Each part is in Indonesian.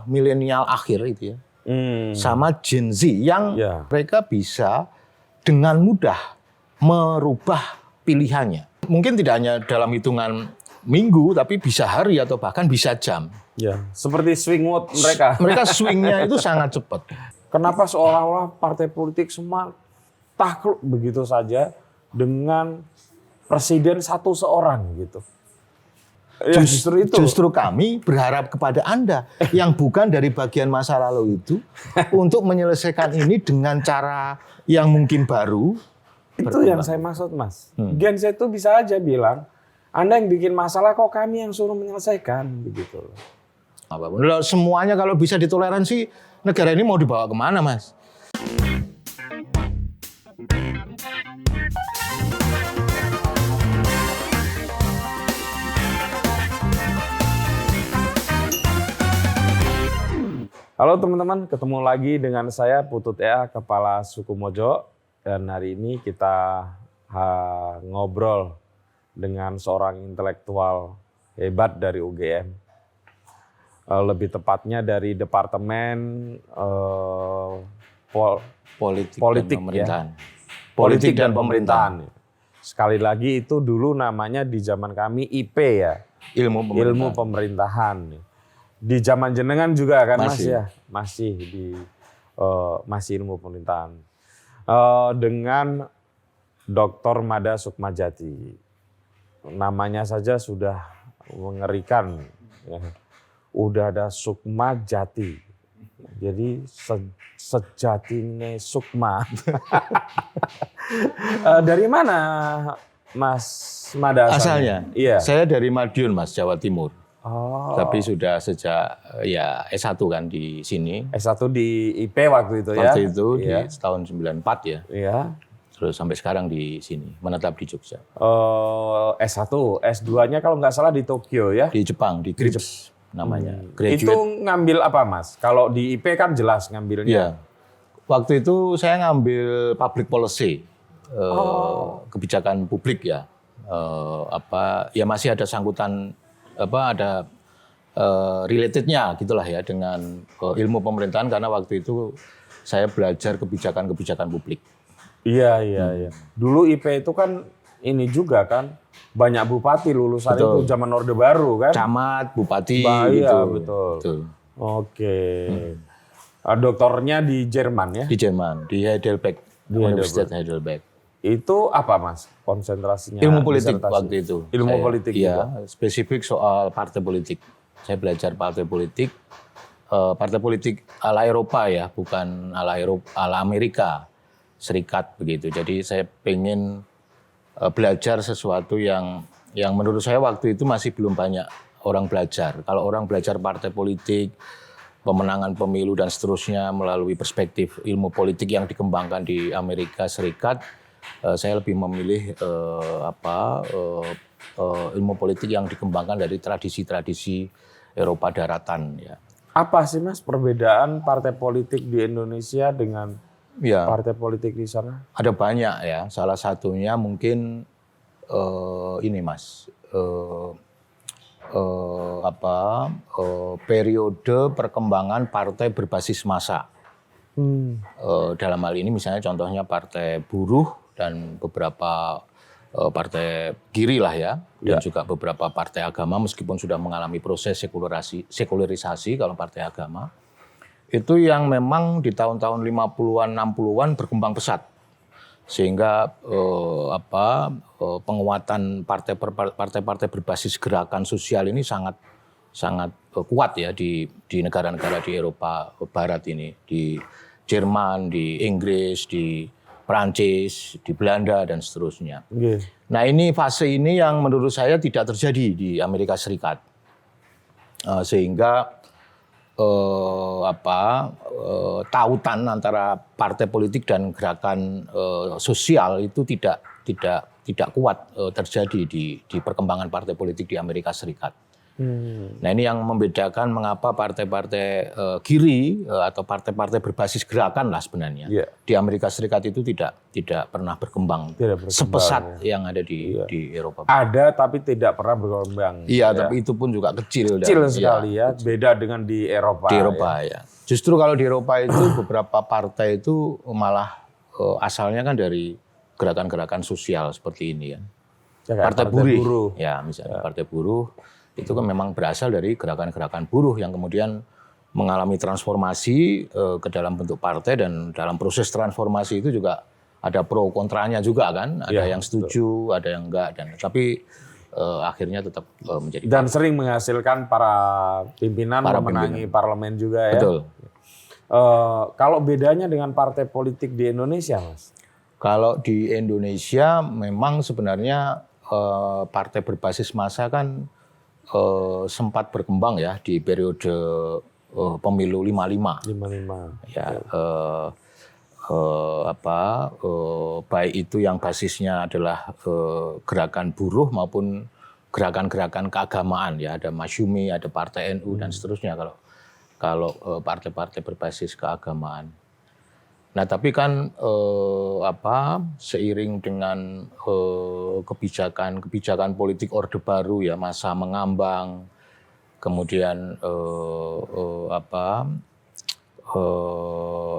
milenial akhir itu ya, sama Gen Z yang mereka bisa dengan mudah merubah pilihannya. Mungkin tidak hanya dalam hitungan minggu, tapi bisa hari atau bahkan bisa jam. Ya, seperti swing vote mereka. Mereka swingnya itu sangat cepat. Kenapa seolah-olah partai politik semua takluk begitu saja dengan presiden satu seorang gitu? Ya, Justru kami berharap kepada Anda yang bukan dari bagian masa lalu itu untuk menyelesaikan ini dengan cara yang mungkin baru. Itu yang saya maksud, Mas. Gen Z itu bisa aja bilang, Anda yang bikin masalah kok kami yang suruh menyelesaikan begitu. Apapun. Semuanya kalau bisa ditoleransi, negara ini mau dibawa kemana, Mas? Halo teman-teman, ketemu lagi dengan saya Putut Ea, Kepala Suku Mojo. Dan hari ini kita ngobrol dengan seorang intelektual hebat dari UGM. Lebih tepatnya dari Departemen Politik dan Pemerintahan. Sekali lagi itu dulu namanya di zaman kami IP ya, Ilmu Pemerintahan. Di zaman jenengan juga kan masih. Mas ya, masih ilmu pemerintahan dengan Dr. Mada Sukmajati. Namanya saja sudah mengerikan, ya. Udah ada Sukmajati, jadi sejatine Sukma. Dari mana Mas Mada asalnya? Iya. Saya dari Madiun, Mas, Jawa Timur. Tapi sudah sejak ya S1 kan di sini. S1 di IP waktu itu ya? Waktu itu di tahun 94 ya. Iya. Terus sampai sekarang di sini, menetap di Jogja. S1, S2-nya kalau nggak salah di Tokyo ya? Di Jepang, di Grips namanya. Graduate. Itu ngambil apa, Mas? Kalau di IP kan jelas ngambilnya. Iya. Waktu itu saya ngambil public policy, kebijakan publik ya. Ya masih ada sangkutan ada relatednya gitulah ya dengan ilmu pemerintahan karena waktu itu saya belajar kebijakan publik. Iya. Dulu IP itu kan ini juga kan banyak bupati lulusan itu zaman Orde Baru kan. Camat, bupati gitu. Betul. Oke. Doktornya di Jerman ya? Di Jerman, di Heidelberg, Universitas Heidelberg. Itu apa, Mas, konsentrasinya? Ilmu politik waktu itu. Ilmu politik juga? Spesifik soal partai politik. Saya belajar partai politik ala Eropa ya, bukan ala Amerika Serikat begitu. Jadi saya pengen belajar sesuatu yang menurut saya waktu itu masih belum banyak orang belajar. Kalau orang belajar partai politik, pemenangan pemilu dan seterusnya melalui perspektif ilmu politik yang dikembangkan di Amerika Serikat, saya lebih memilih ilmu politik yang dikembangkan dari tradisi-tradisi Eropa daratan. Ya. Apa sih, Mas, perbedaan partai politik di Indonesia dengan partai politik di sana? Ada banyak ya. Salah satunya mungkin ini, Mas, periode perkembangan partai berbasis massa. Dalam hal ini misalnya contohnya partai buruh dan beberapa partai kiri lah ya, dan juga beberapa partai agama meskipun sudah mengalami proses sekularisasi kalau partai agama, itu yang memang di tahun-tahun 50-an, 60-an berkembang pesat. Sehingga penguatan partai-partai berbasis gerakan sosial ini sangat kuat ya di negara-negara di Eropa Barat ini, di Jerman, di Inggris, di Perancis, di Belanda dan seterusnya. Nah, ini fase ini yang menurut saya tidak terjadi di Amerika Serikat. Sehingga tautan antara partai politik dan gerakan sosial itu tidak kuat terjadi di perkembangan partai politik di Amerika Serikat. Nah ini yang membedakan mengapa partai-partai kiri atau partai-partai berbasis gerakan lah sebenarnya di Amerika Serikat itu tidak pernah berkembang, sepesat yang ada di Eropa. Ada tapi tidak pernah berkembang. Iya, tapi itu pun juga kecil. Kecil sekali ya, beda dengan di Eropa. Di Eropa ya. Justru kalau di Eropa itu beberapa partai itu malah asalnya kan dari gerakan-gerakan sosial seperti ini ya. Partai buruh. Ya, misalnya partai buruh itu kan memang berasal dari gerakan-gerakan buruh yang kemudian mengalami transformasi ke dalam bentuk partai, dan dalam proses transformasi itu juga ada pro kontranya juga kan, ada yang setuju, ada yang enggak, dan tapi akhirnya tetap menjadi dan sering menghasilkan para pimpinan memenangi parlemen juga ya. Betul. Kalau bedanya dengan partai politik di Indonesia, Mas? Kalau di Indonesia memang sebenarnya partai berbasis massa kan sempat berkembang ya di periode pemilu 55. Ya, baik itu yang basisnya adalah gerakan buruh maupun gerakan-gerakan keagamaan ya, ada Masyumi, ada Partai NU dan seterusnya kalau partai-partai berbasis keagamaan. Nah, tapi kan seiring dengan kebijakan politik Orde Baru ya, masa mengambang, kemudian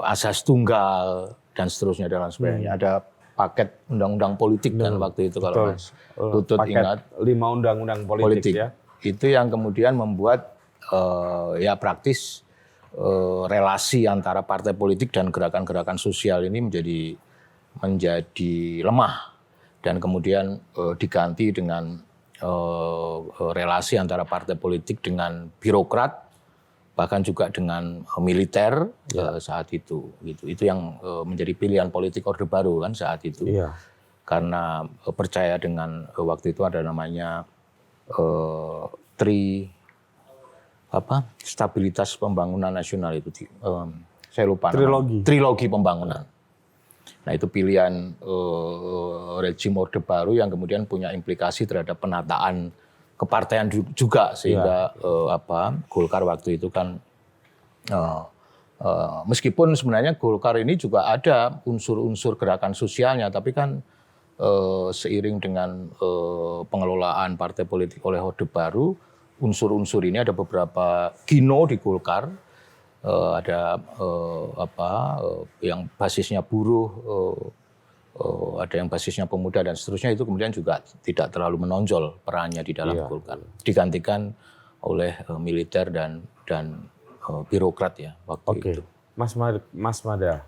asas tunggal dan seterusnya dan sebagainya. Ada paket undang-undang politik kan waktu itu kalau Mas Putut ingat. 5 undang-undang politik ya. Itu yang kemudian membuat ya praktis relasi antara partai politik dan gerakan-gerakan sosial ini menjadi lemah, dan kemudian diganti dengan relasi antara partai politik dengan birokrat, bahkan juga dengan militer saat itu. Itu yang menjadi pilihan politik Orde Baru kan saat itu, karena percaya dengan waktu itu ada namanya stabilitas pembangunan nasional itu, saya lupa trilogi pembangunan. Nah itu pilihan rejim Orde Baru yang kemudian punya implikasi terhadap penataan kepartaian juga, sehingga Golkar waktu itu kan meskipun sebenarnya Golkar ini juga ada unsur-unsur gerakan sosialnya, tapi kan seiring dengan pengelolaan partai politik oleh Orde Baru, unsur-unsur ini ada beberapa kino di Golkar, ada yang basisnya buruh, ada yang basisnya pemuda dan seterusnya, itu kemudian juga tidak terlalu menonjol perannya di dalam Golkar, digantikan oleh militer dan birokrat ya waktu itu. Mas Mada,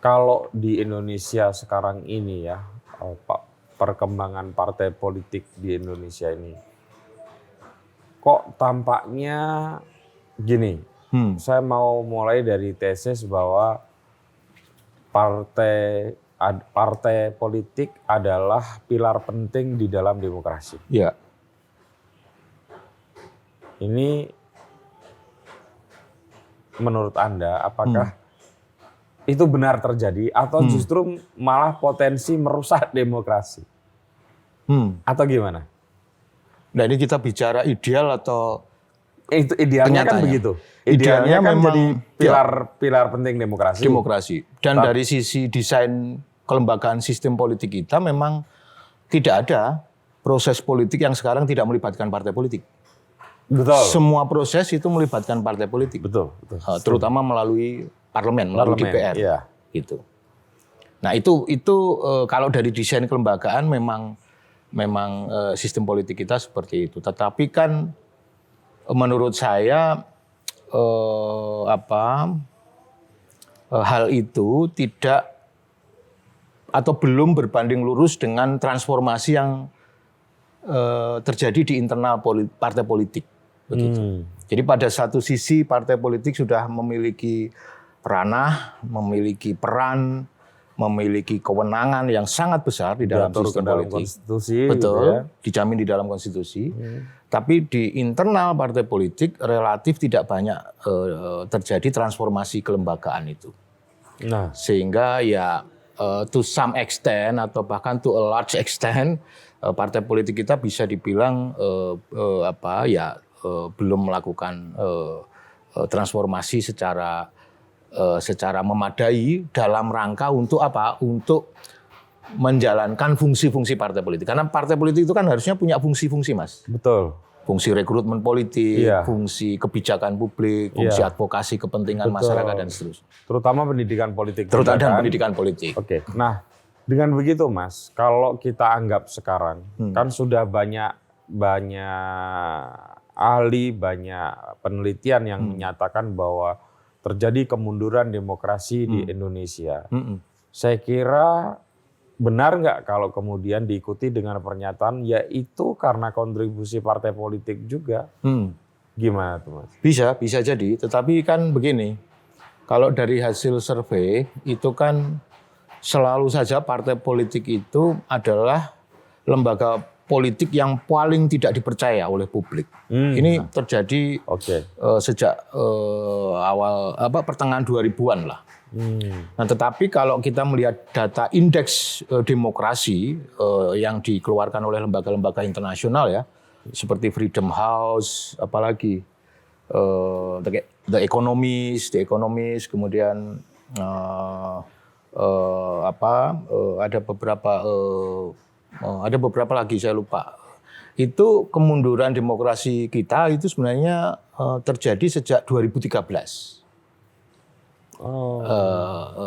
kalau di Indonesia sekarang ini ya, perkembangan partai politik di Indonesia ini, kok tampaknya gini, saya mau mulai dari tesis bahwa partai politik adalah pilar penting di dalam demokrasi. Ya. Ini menurut Anda apakah itu benar terjadi atau justru malah potensi merusak demokrasi? Atau gimana? Nah ini kita bicara ideal atau itu idealnya kan begitu. Idealnya kan jadi pilar penting demokrasi. Dan dari sisi desain kelembagaan sistem politik kita memang tidak ada proses politik yang sekarang tidak melibatkan partai politik. Betul. Semua proses itu melibatkan partai politik. Betul. Terutama melalui parlemen, melalui DPR. Iya. Gitu. Nah itu kalau dari desain kelembagaan memang sistem politik kita seperti itu. Tetapi kan menurut saya hal itu tidak atau belum berbanding lurus dengan transformasi yang terjadi di internal partai politik. Begitu. Jadi pada satu sisi partai politik sudah memiliki ranah, memiliki peran, memiliki kewenangan yang sangat besar di dalam sistem politik. Konstitusi, betul, gitu ya. Dijamin di dalam konstitusi. Tapi di internal partai politik relatif tidak banyak terjadi transformasi kelembagaan itu. Sehingga ya to some extent atau bahkan to a large extent partai politik kita bisa dibilang belum melakukan transformasi secara memadai dalam rangka untuk apa? Untuk menjalankan fungsi-fungsi partai politik. Karena partai politik itu kan harusnya punya fungsi-fungsi, Mas. Betul. Fungsi rekrutmen politik, fungsi kebijakan publik, fungsi advokasi kepentingan masyarakat dan seterusnya. Terutama pendidikan politik. Terutama pendidikan politik. Oke. Nah, dengan begitu, Mas, kalau kita anggap sekarang kan sudah banyak ahli, banyak penelitian yang menyatakan bahwa terjadi kemunduran demokrasi di Indonesia. Saya kira benar nggak kalau kemudian diikuti dengan pernyataan yaitu karena kontribusi partai politik juga? Gimana tuh, Mas? Bisa jadi. Tetapi kan begini, kalau dari hasil survei itu kan selalu saja partai politik itu adalah lembaga politik yang paling tidak dipercaya oleh publik. Ini terjadi sejak pertengahan 2000-an lah. Nah, tetapi kalau kita melihat data indeks demokrasi yang dikeluarkan oleh lembaga-lembaga internasional ya, seperti Freedom House, apalagi The Economist, kemudian ada beberapa lagi saya lupa. Itu kemunduran demokrasi kita itu sebenarnya terjadi sejak 2013.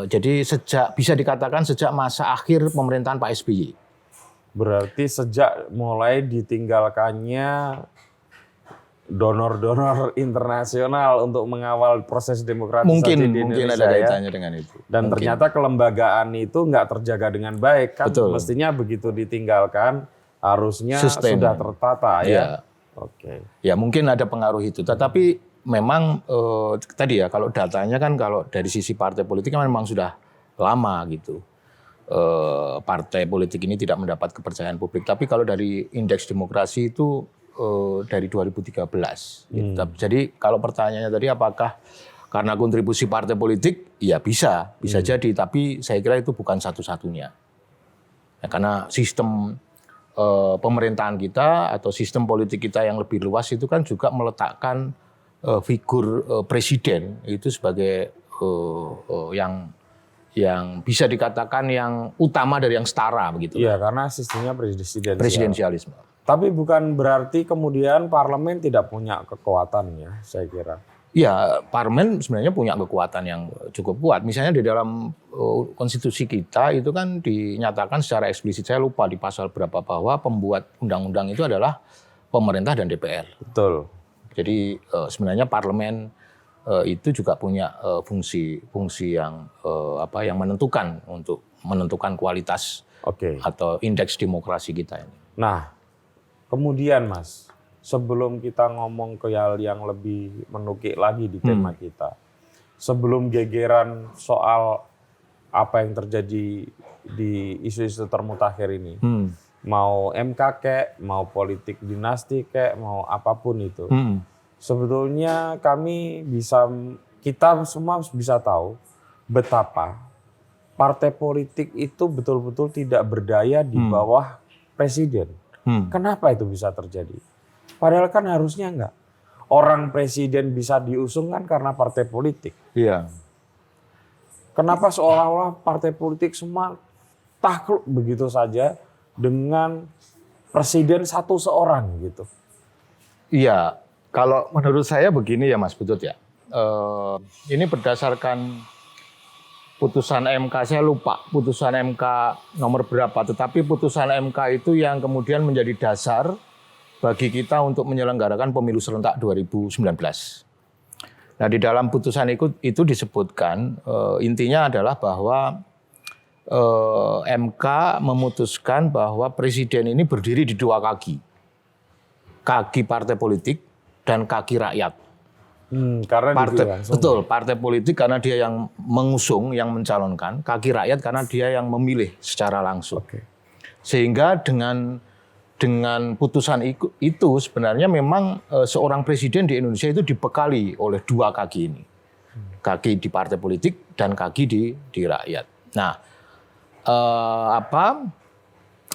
Jadi bisa dikatakan sejak masa akhir pemerintahan Pak SBY. Berarti sejak mulai ditinggalkannya donor-donor internasional untuk mengawal proses demokratisasi di Indonesia. Mungkin ada kaitannya dengan itu. Dan ternyata kelembagaan itu nggak terjaga dengan baik kan. Betul. Mestinya begitu ditinggalkan harusnya sudah tertata ya. Oke. Ya mungkin ada pengaruh itu. Tetapi memang tadi ya kalau datanya kan kalau dari sisi partai politik kan memang sudah lama gitu. Partai politik ini tidak mendapat kepercayaan publik. Tapi kalau dari indeks demokrasi itu dari 2013. Gitu. Jadi kalau pertanyaannya tadi apakah karena kontribusi partai politik? Ya bisa jadi. Tapi saya kira itu bukan satu-satunya. Ya, karena sistem pemerintahan kita atau sistem politik kita yang lebih luas itu kan juga meletakkan figur presiden itu sebagai yang bisa dikatakan yang utama dari yang setara begitu. Iya, karena sistemnya presidensialisme. Tapi bukan berarti kemudian parlemen tidak punya kekuatan ya, saya kira. Ya, parlemen sebenarnya punya kekuatan yang cukup kuat. Misalnya di dalam konstitusi kita itu kan dinyatakan secara eksplisit, saya lupa di pasal berapa, bahwa pembuat undang-undang itu adalah pemerintah dan DPR. Betul. Jadi sebenarnya parlemen itu juga punya fungsi yang menentukan untuk menentukan kualitas atau indeks demokrasi kita ini. Nah, kemudian Mas, sebelum kita ngomong ke hal yang lebih menukik lagi di tema kita, sebelum gegeran soal apa yang terjadi di isu-isu termutakhir ini, mau MK kek, mau politik dinasti kek, mau apapun itu, sebetulnya kita semua bisa tahu betapa partai politik itu betul-betul tidak berdaya di bawah presiden. Kenapa itu bisa terjadi? Padahal kan harusnya enggak. Orang presiden bisa diusung kan karena partai politik. Iya. Kenapa seolah-olah partai politik semua takluk begitu saja dengan presiden satu seorang gitu? Iya, kalau menurut saya begini ya Mas Putut ya. Ini berdasarkan putusan MK, saya lupa putusan MK nomor berapa, tetapi putusan MK itu yang kemudian menjadi dasar bagi kita untuk menyelenggarakan pemilu serentak 2019. Nah, di dalam putusan itu disebutkan intinya adalah bahwa MK memutuskan bahwa presiden ini berdiri di dua kaki. Kaki partai politik dan kaki rakyat. Karena partai politik karena dia yang mengusung, yang mencalonkan, kaki rakyat karena dia yang memilih secara langsung. Sehingga dengan putusan itu sebenarnya memang seorang presiden di Indonesia itu dibekali oleh dua kaki ini. Kaki di partai politik dan kaki di rakyat. Nah,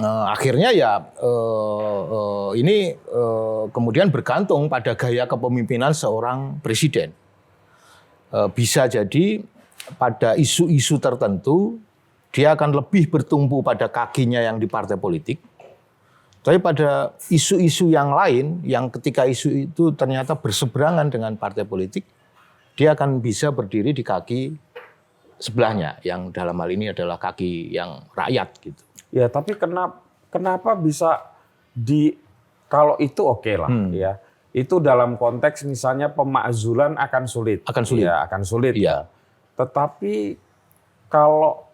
akhirnya ya ini kemudian bergantung pada gaya kepemimpinan seorang presiden. Bisa jadi pada isu-isu tertentu dia akan lebih bertumpu pada kakinya yang di partai politik. Tapi pada isu-isu yang lain, yang ketika isu itu ternyata berseberangan dengan partai politik, dia akan bisa berdiri di kaki sebelahnya, yang dalam hal ini adalah kaki yang rakyat gitu. Ya, tapi kenapa bisa kalau itu oke lah ya. Itu dalam konteks misalnya pemakzulan akan sulit. Akan sulit. Ya, akan sulit. Iya. Tetapi kalau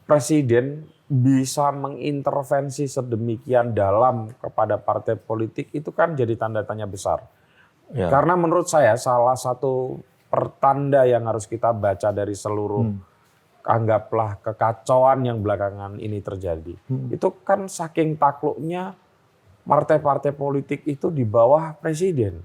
presiden bisa mengintervensi sedemikian dalam kepada partai politik, itu kan jadi tanda tanya besar. Ya. Karena menurut saya salah satu pertanda yang harus kita baca dari seluruh anggaplah kekacauan yang belakangan ini terjadi. Itu kan saking takluknya partai-partai politik itu di bawah presiden.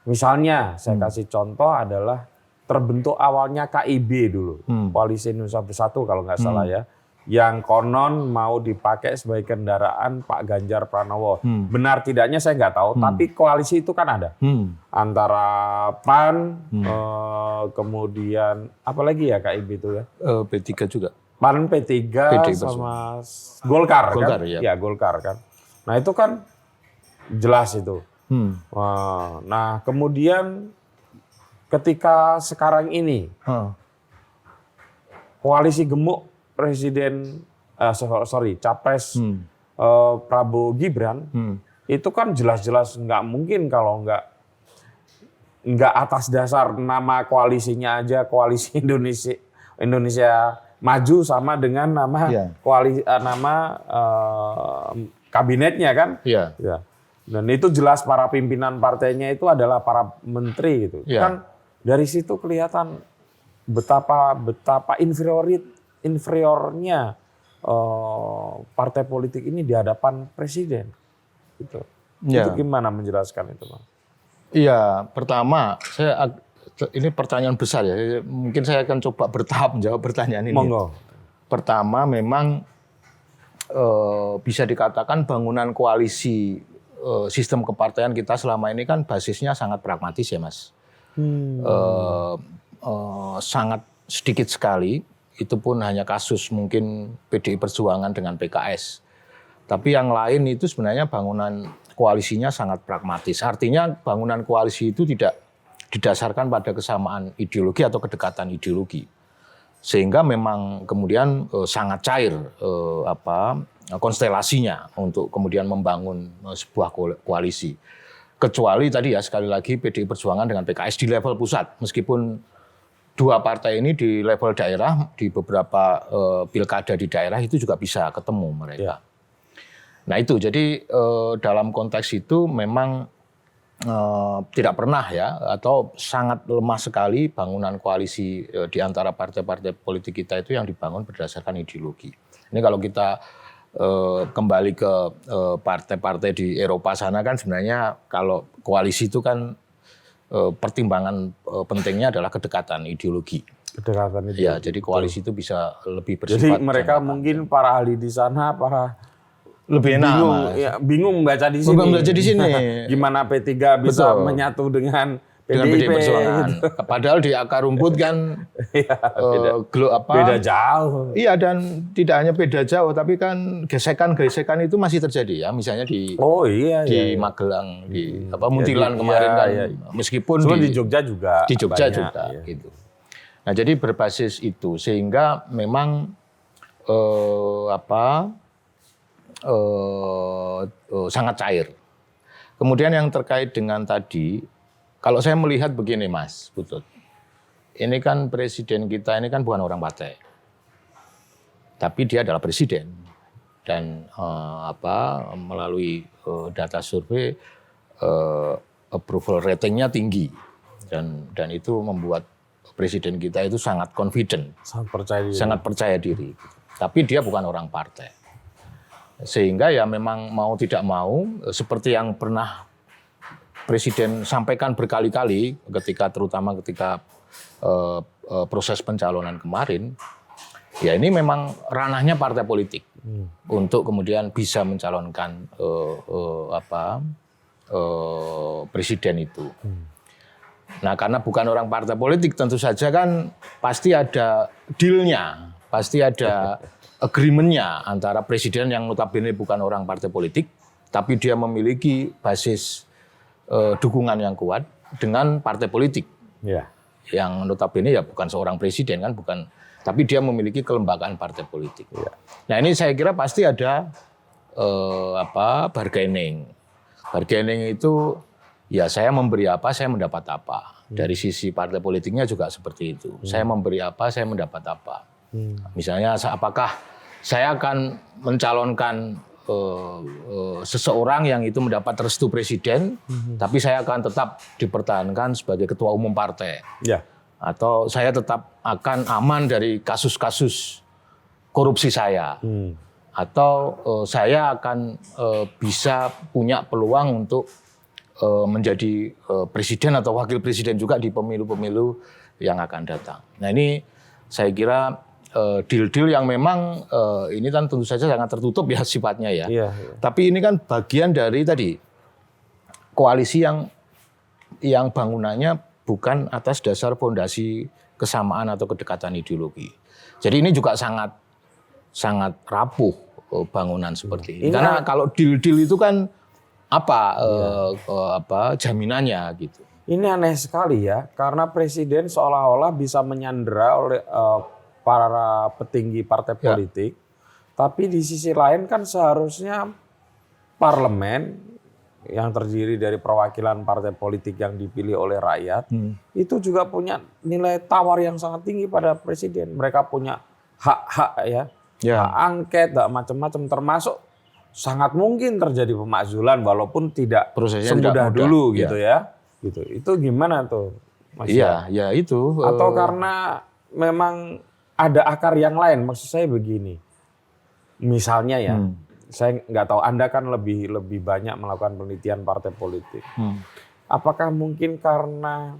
Misalnya saya kasih contoh adalah terbentuk awalnya KIB dulu, Koalisi Indonesia Bersatu kalau nggak salah ya. Yang konon mau dipakai sebagai kendaraan Pak Ganjar Pranowo. Benar tidaknya saya nggak tahu, tapi koalisi itu kan ada. Antara PAN, kemudian apa lagi ya KIB itu ya? P3 juga. PAN, P3 sama Golkar kan? Ya Golkar kan. Nah itu kan jelas itu. Nah kemudian ketika sekarang ini koalisi gemuk Presiden, Capres Prabowo Gibran, itu kan jelas-jelas nggak mungkin kalau nggak atas dasar nama koalisinya aja, Koalisi Indonesia Maju sama dengan nama kabinetnya kan. Yeah. Ya. Dan itu jelas para pimpinan partainya itu adalah para menteri gitu. Yeah. Kan dari situ kelihatan betapa inferiornya partai politik ini di hadapan presiden. Gitu. Ya. Itu gimana menjelaskan itu, Bang? Iya, pertama ini pertanyaan besar ya. Mungkin saya akan coba bertahap menjawab pertanyaan ini. Monggo. Pertama, memang bisa dikatakan bangunan koalisi sistem kepartaian kita selama ini kan basisnya sangat pragmatis ya, Mas. Sangat sedikit sekali. Itu pun hanya kasus mungkin PDI Perjuangan dengan PKS. Tapi yang lain itu sebenarnya bangunan koalisinya sangat pragmatis. Artinya bangunan koalisi itu tidak didasarkan pada kesamaan ideologi atau kedekatan ideologi. Sehingga memang kemudian sangat cair konstelasinya untuk kemudian membangun sebuah koalisi. Kecuali tadi ya sekali lagi PDI Perjuangan dengan PKS di level pusat. Meskipun dua partai ini di level daerah, di beberapa pilkada di daerah itu juga bisa ketemu mereka. Ya. Nah itu, jadi dalam konteks itu memang tidak pernah ya, atau sangat lemah sekali bangunan koalisi di antara partai-partai politik kita itu yang dibangun berdasarkan ideologi. Ini kalau kita kembali ke partai-partai di Eropa sana kan sebenarnya kalau koalisi itu kan pertimbangan pentingnya adalah kedekatan ideologi. Kedekatan ideologi. Ya, jadi koalisi itu bisa lebih bersifat. Jadi mereka mungkin para ahli di sana lebih enak, bingung membaca di sini. Membaca di sini. Gimana P3 bisa menyatu dengan PDI Perjuangan. Gitu. Padahal di akar rumput kan beda jauh. Iya, dan tidak hanya beda jauh, tapi kan gesekan-gesekan itu masih terjadi ya. Misalnya di Magelang, di Muntilan kemarin kan. Meskipun di Jogja juga. Di Jogja juga. Gitu. Nah jadi berbasis itu sehingga memang sangat cair. Kemudian yang terkait dengan tadi. Kalau saya melihat begini Mas Putut, ini kan presiden kita ini kan bukan orang partai, tapi dia adalah presiden dan melalui data survei approval ratingnya tinggi dan itu membuat presiden kita itu sangat confident, sangat percaya diri. Tapi dia bukan orang partai, sehingga ya memang mau tidak mau seperti yang pernah Presiden sampaikan berkali-kali terutama ketika proses pencalonan kemarin, ya ini memang ranahnya partai politik. untuk kemudian bisa mencalonkan presiden itu. Nah, karena bukan orang partai politik, tentu saja kan pasti ada deal-nya, pasti ada agreement-nya antara presiden yang notabene bukan orang partai politik, tapi dia memiliki basis dukungan yang kuat dengan partai politik. Ya. Yang notabene ya bukan seorang presiden kan, bukan, tapi dia memiliki kelembagaan partai politik. Ya. Nah, ini saya kira pasti ada bargaining. Bargaining itu ya saya memberi apa, saya mendapat apa. Dari sisi partai politiknya juga seperti itu. Saya memberi apa, saya mendapat apa. Misalnya apakah saya akan mencalonkan seseorang yang itu mendapat restu presiden, tapi saya akan tetap dipertahankan sebagai ketua umum partai. Ya. Atau saya tetap akan aman dari kasus-kasus korupsi saya. Atau saya akan bisa punya peluang untuk menjadi presiden atau wakil presiden juga di pemilu-pemilu yang akan datang. Nah, ini saya kira deal-deal yang memang ini kan tentu saja sangat tertutup ya sifatnya ya. Iya. Tapi ini kan bagian dari tadi koalisi yang bangunannya bukan atas dasar fondasi kesamaan atau kedekatan ideologi. Jadi ini juga sangat rapuh bangunan seperti ini. Karena kalau deal-deal itu kan apa jaminannya gitu. Ini aneh sekali ya, karena presiden seolah-olah bisa menyandera oleh para petinggi partai politik, tapi di sisi lain kan seharusnya parlemen yang terdiri dari perwakilan partai politik yang dipilih oleh rakyat, itu juga punya nilai tawar yang sangat tinggi pada presiden. Mereka punya hak-hak hak angket, hak macam-macam, termasuk sangat mungkin terjadi pemakzulan walaupun tidak prosesnya semudah tidak dulu mudah. gitu ya. Gitu. Itu gimana tuh, Mas? Iya, ya itu. Atau karena memang ada akar yang lain, maksud saya begini. Misalnya ya, saya nggak tahu, Anda kan lebih banyak melakukan penelitian partai politik. Apakah mungkin karena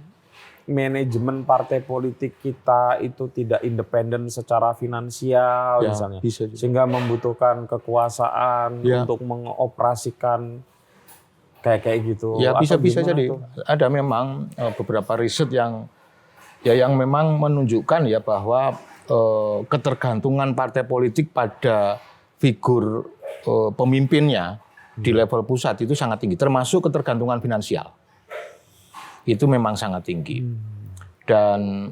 manajemen partai politik kita itu tidak independen secara finansial misalnya, bisa. Sehingga membutuhkan kekuasaan untuk mengoperasikan kayak gitu. Ya bisa jadi. Ada memang beberapa riset yang memang menunjukkan ya bahwa ketergantungan partai politik pada figur pemimpinnya di level pusat itu sangat tinggi, termasuk ketergantungan finansial. Itu memang sangat tinggi. Dan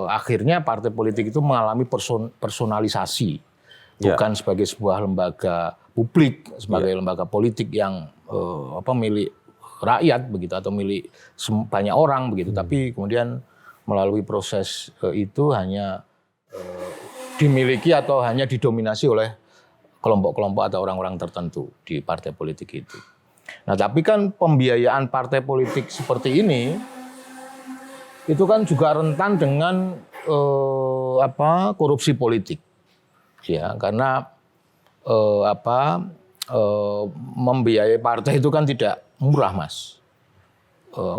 akhirnya partai politik itu mengalami personalisasi, bukan sebagai sebuah lembaga publik, sebagai lembaga politik yang milik rakyat begitu atau milik banyak orang begitu, tapi kemudian melalui proses itu hanya dimiliki atau hanya didominasi oleh kelompok-kelompok atau orang-orang tertentu di partai politik itu. Nah, tapi kan pembiayaan partai politik seperti ini itu kan juga rentan dengan korupsi politik. Ya, karena membiayai partai itu kan tidak murah, Mas.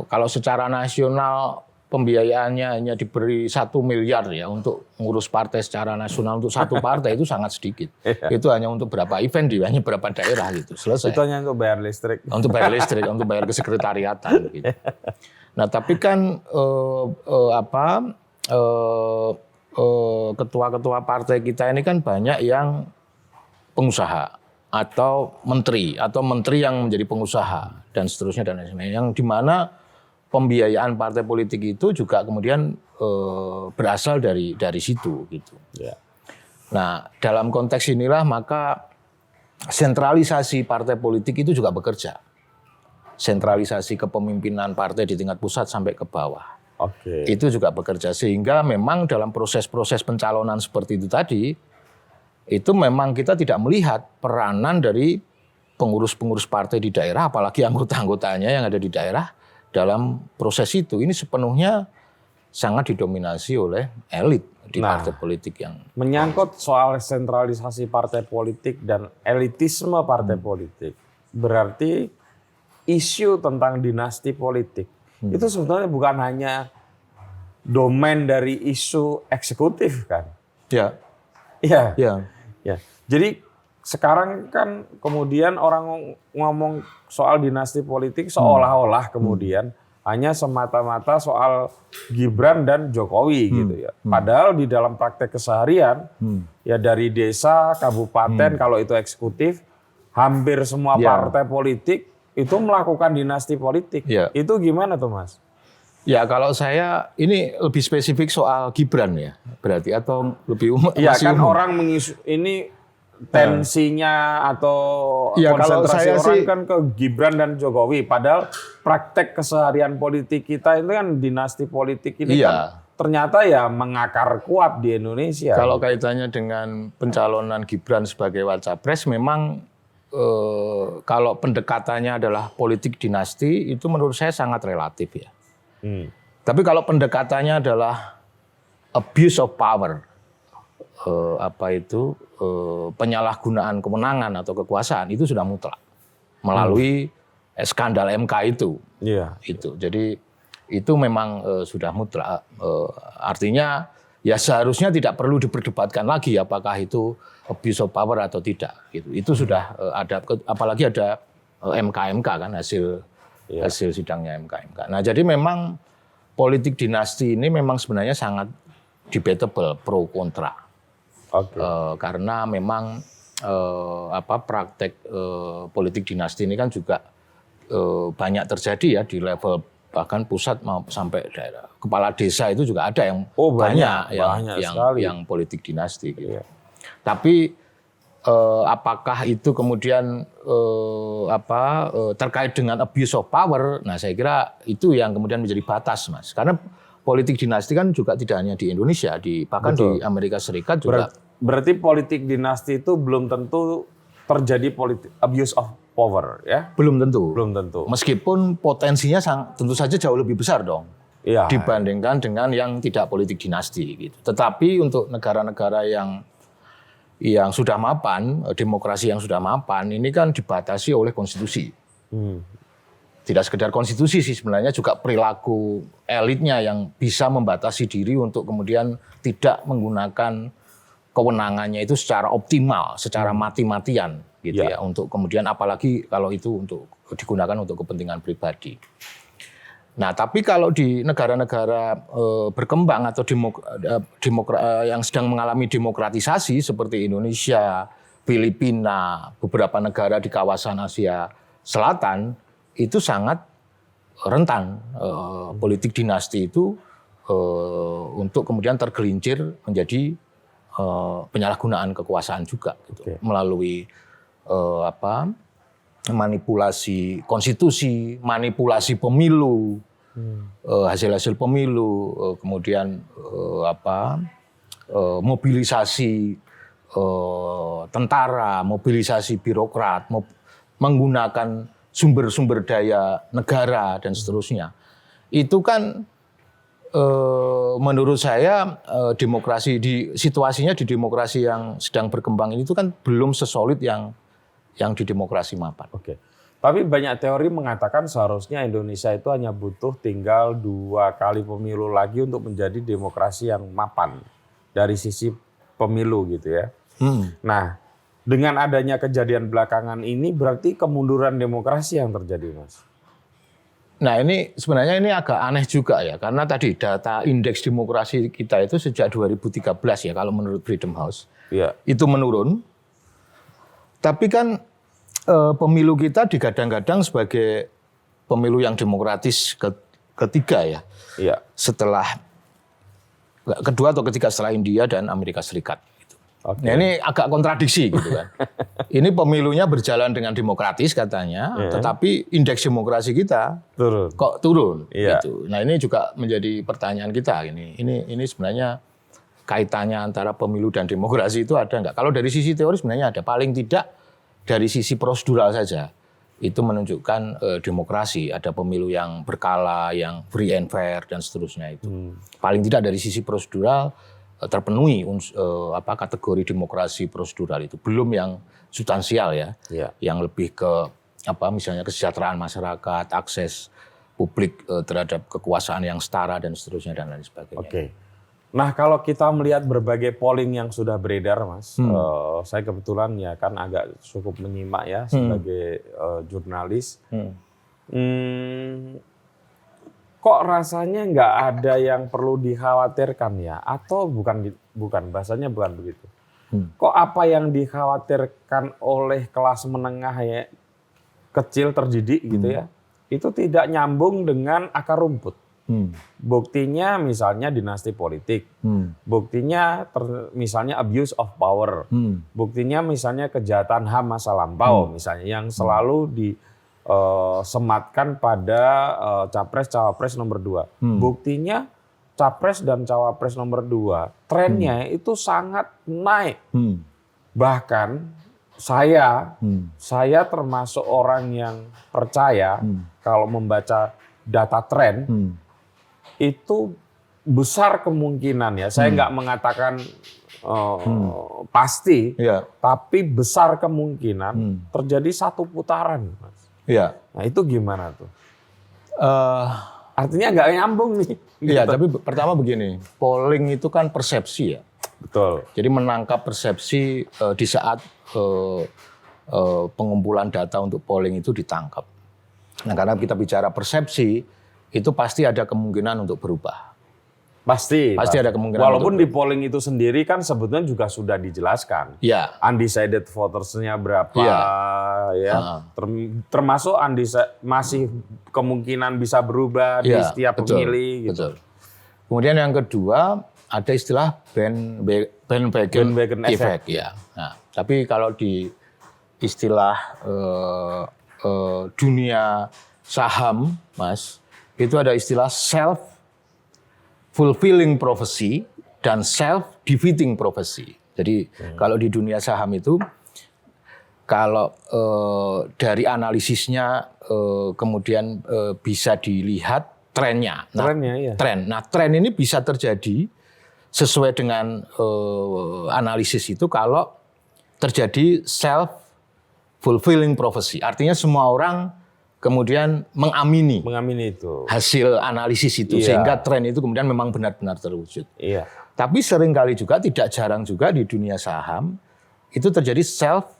Kalau secara nasional pembiayaannya hanya diberi 1 miliar ya untuk ngurus partai secara nasional, untuk satu partai itu sangat sedikit. Itu hanya untuk berapa event hanya berapa daerah gitu, selesai. Itu hanya untuk bayar listrik. Untuk bayar listrik, untuk bayar kesekretariatan gitu. Nah, tapi kan ketua-ketua partai kita ini kan banyak yang pengusaha atau menteri yang menjadi pengusaha dan seterusnya dan lain-lain, yang di mana pembiayaan partai politik itu juga kemudian berasal dari situ gitu. Ya. Nah, dalam konteks inilah maka sentralisasi partai politik itu juga bekerja. Sentralisasi kepemimpinan partai di tingkat pusat sampai ke bawah. Oke. Itu juga bekerja, sehingga memang dalam proses-proses pencalonan seperti itu tadi, itu memang kita tidak melihat peranan dari pengurus-pengurus partai di daerah, apalagi anggota-anggotanya yang ada di daerah dalam proses itu. Ini sepenuhnya sangat didominasi oleh elit di partai politik yang menyangkut soal sentralisasi partai politik dan elitisme partai politik. Berarti isu tentang dinasti politik itu sebetulnya bukan hanya domain dari isu eksekutif kan? Ya. Iya. Ya. Ya. Jadi sekarang kan kemudian orang ngomong soal dinasti politik seolah-olah kemudian hanya semata-mata soal Gibran dan Jokowi gitu ya. Padahal di dalam praktek keseharian ya dari desa, kabupaten kalau itu eksekutif, hampir semua partai politik itu melakukan dinasti politik. Ya. Itu gimana tuh Mas? Ya kalau saya ini lebih spesifik soal Gibran ya berarti atau lebih umum? Iya masih kan umum? orang ini tensinya atau Ya, kalau konsentrasi saya orang sih- kan ke Gibran dan Jokowi. Padahal praktek keseharian politik kita itu kan dinasti politik ini Iya. kan ternyata ya mengakar kuat di Indonesia. Kalau kaitannya dengan pencalonan Gibran sebagai Wacapres, memang kalau pendekatannya adalah politik dinasti, itu menurut saya sangat relatif ya. Tapi kalau pendekatannya adalah abuse of power, penyalahgunaan kewenangan atau kekuasaan, itu sudah mutlak melalui skandal MK itu. Iya. Itu. Jadi itu memang sudah mutlak. Artinya ya seharusnya tidak perlu diperdebatkan lagi apakah itu abuse of power atau tidak. Gitu. Itu sudah ada, apalagi ada MK kan hasil sidangnya MK. Nah jadi memang politik dinasti ini memang sebenarnya sangat debatable, pro kontra. Oke. Karena memang praktek politik dinasti ini kan juga banyak terjadi ya di level bahkan pusat mau sampai daerah. Kepala desa itu juga ada yang banyak sekali. yang politik dinasti gitu. Iya. Tapi apakah itu kemudian terkait dengan abuse of power? Nah, saya kira itu yang kemudian menjadi batas, Mas. Karena politik dinasti kan juga tidak hanya di Indonesia, bahkan Betul. di Amerika Serikat juga. Berarti politik dinasti itu belum tentu terjadi politik abuse of power ya? Belum tentu. Belum tentu. Meskipun potensinya tentu saja jauh lebih besar dong Iya. dibandingkan dengan yang tidak politik dinasti gitu. Tetapi untuk negara-negara yang sudah mapan, demokrasi yang sudah mapan, ini kan dibatasi oleh konstitusi. Tidak sekedar konstitusi sih sebenarnya juga perilaku elitnya yang bisa membatasi diri untuk kemudian tidak menggunakan kewenangannya itu secara optimal, secara mati-matian gitu ya. Untuk kemudian apalagi kalau itu untuk digunakan untuk kepentingan pribadi. Nah, tapi kalau di negara-negara berkembang atau yang sedang mengalami demokratisasi seperti Indonesia, Filipina, beberapa negara di kawasan Asia Selatan, itu sangat rentan politik dinasti itu untuk kemudian tergelincir menjadi penyalahgunaan kekuasaan juga gitu. Melalui manipulasi konstitusi, manipulasi pemilu, hasil-hasil pemilu, kemudian mobilisasi tentara, mobilisasi birokrat, menggunakan sumber-sumber daya negara dan seterusnya. Itu kan menurut saya situasinya di demokrasi yang sedang berkembang ini itu kan belum sesolid yang di demokrasi mapan. Oke. Tapi banyak teori mengatakan seharusnya Indonesia itu hanya butuh tinggal 2 kali pemilu lagi untuk menjadi demokrasi yang mapan dari sisi pemilu gitu ya. Nah, dengan adanya kejadian belakangan ini berarti kemunduran demokrasi yang terjadi, Mas. Nah ini sebenarnya ini agak aneh juga ya, karena tadi data indeks demokrasi kita itu sejak 2013 ya kalau menurut Freedom House. Iya. Itu menurun. Tapi kan pemilu kita digadang-gadang sebagai pemilu yang demokratis ketiga ya. Iya. Kedua atau ketiga setelah India dan Amerika Serikat. Oke. Nah ini agak kontradiksi gitu kan. Ini pemilunya berjalan dengan demokratis katanya, tetapi indeks demokrasi kita Turun. kok turun. Iya. Gitu. Nah ini juga menjadi pertanyaan kita. Ini sebenarnya kaitannya antara pemilu dan demokrasi itu ada nggak? Kalau dari sisi teori sebenarnya ada. Paling tidak dari sisi prosedural saja. Itu menunjukkan demokrasi. Ada pemilu yang berkala, yang free and fair, dan seterusnya itu. Paling tidak dari sisi prosedural terpenuhi kategori demokrasi prosedural itu. Belum yang substansial ya. Iya. Yang lebih ke misalnya kesejahteraan masyarakat, akses publik terhadap kekuasaan yang setara dan seterusnya dan lain sebagainya. Oke. Nah, kalau kita melihat berbagai polling yang sudah beredar, Mas, saya kebetulan ya kan agak cukup menyimak ya sebagai jurnalis. Kok rasanya nggak ada yang perlu dikhawatirkan ya? Atau bukan bahasanya bukan begitu. Kok apa yang dikhawatirkan oleh kelas menengah ya kecil terdidik gitu ya? Itu tidak nyambung dengan akar rumput. Buktinya misalnya dinasti politik, buktinya misalnya abuse of power, buktinya misalnya kejahatan HAM masa lampau misalnya yang selalu disematkan pada capres-cawapres nomor 2. Buktinya capres dan cawapres nomor 2 trennya itu sangat naik. Bahkan saya termasuk orang yang percaya kalau membaca data tren itu besar kemungkinan ya. Saya nggak mengatakan pasti, tapi besar kemungkinan terjadi satu putaran, Mas. Nah itu gimana tuh? Artinya nggak nyambung nih. Iya, tapi pertama begini, polling itu kan persepsi ya. Betul. Jadi menangkap persepsi di saat pengumpulan data untuk polling itu ditangkap. Nah, karena kita bicara persepsi, itu pasti ada kemungkinan untuk berubah. Pasti ada kemungkinan. Walaupun di polling itu sendiri kan sebetulnya juga sudah dijelaskan. Ya. Undecided votersnya berapa, ya. Termasuk masih kemungkinan bisa berubah di setiap pemilih. Gitu. Betul. Kemudian yang kedua ada istilah bandwagon effect. Ya. Nah, tapi kalau di istilah dunia saham, Mas, itu ada istilah self-fulfilling prophecy dan self-defeating prophecy. Jadi kalau di dunia saham itu, kalau dari analisisnya kemudian bisa dilihat trennya. Tren. Nah, tren ini bisa terjadi sesuai dengan analisis itu kalau terjadi self-fulfilling prophecy. Artinya semua orang kemudian mengamini itu hasil analisis itu sehingga tren itu kemudian memang benar-benar terwujud. Tapi seringkali juga tidak jarang juga di dunia saham itu terjadi self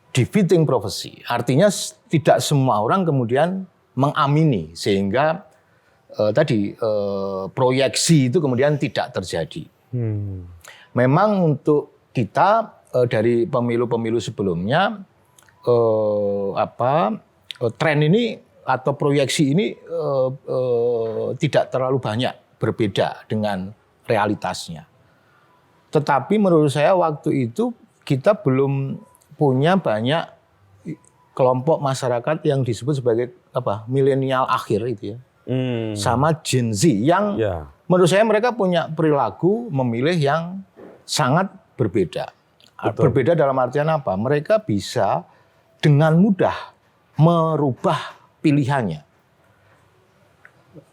defeating prophecy. Artinya tidak semua orang kemudian mengamini sehingga proyeksi itu kemudian tidak terjadi. Memang untuk kita dari pemilu-pemilu sebelumnya tren ini atau proyeksi ini tidak terlalu banyak berbeda dengan realitasnya. Tetapi menurut saya waktu itu kita belum punya banyak kelompok masyarakat yang disebut sebagai milenial akhir itu ya. Sama Gen Z yang menurut saya mereka punya perilaku memilih yang sangat berbeda. Betul. Berbeda dalam artian apa? Mereka bisa dengan mudah merubah pilihannya.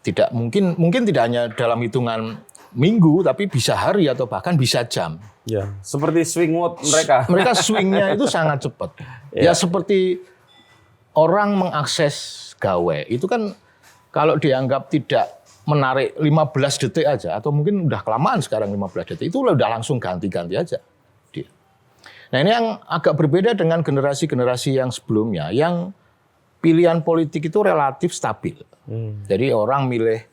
Tidak mungkin tidak hanya dalam hitungan minggu, tapi bisa hari atau bahkan bisa jam. Ya, seperti swing vote mereka. Mereka swingnya itu sangat cepat. Ya seperti orang mengakses gawe itu kan kalau dianggap tidak menarik 15 detik aja atau mungkin udah kelamaan sekarang 15 detik itu udah langsung ganti-ganti aja dia. Nah ini yang agak berbeda dengan generasi-generasi yang sebelumnya yang pilihan politik itu relatif stabil. Jadi orang milih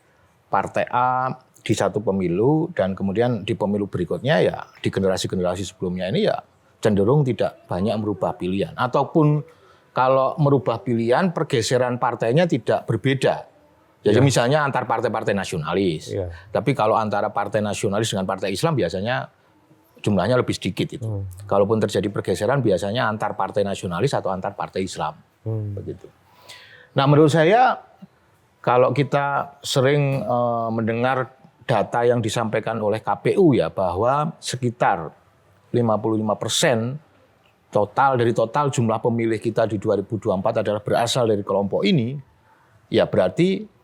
partai A di satu pemilu dan kemudian di pemilu berikutnya ya di generasi-generasi sebelumnya ini ya cenderung tidak banyak merubah pilihan ataupun kalau merubah pilihan pergeseran partainya tidak berbeda. Jadi misalnya antar partai-partai nasionalis. Tapi kalau antara partai nasionalis dengan partai Islam biasanya jumlahnya lebih sedikit itu. Kalaupun terjadi pergeseran biasanya antar partai nasionalis atau antar partai Islam. Begitu. Nah, menurut saya kalau kita sering mendengar data yang disampaikan oleh KPU ya bahwa sekitar 55% dari total jumlah pemilih kita di 2024 adalah berasal dari kelompok ini, ya berarti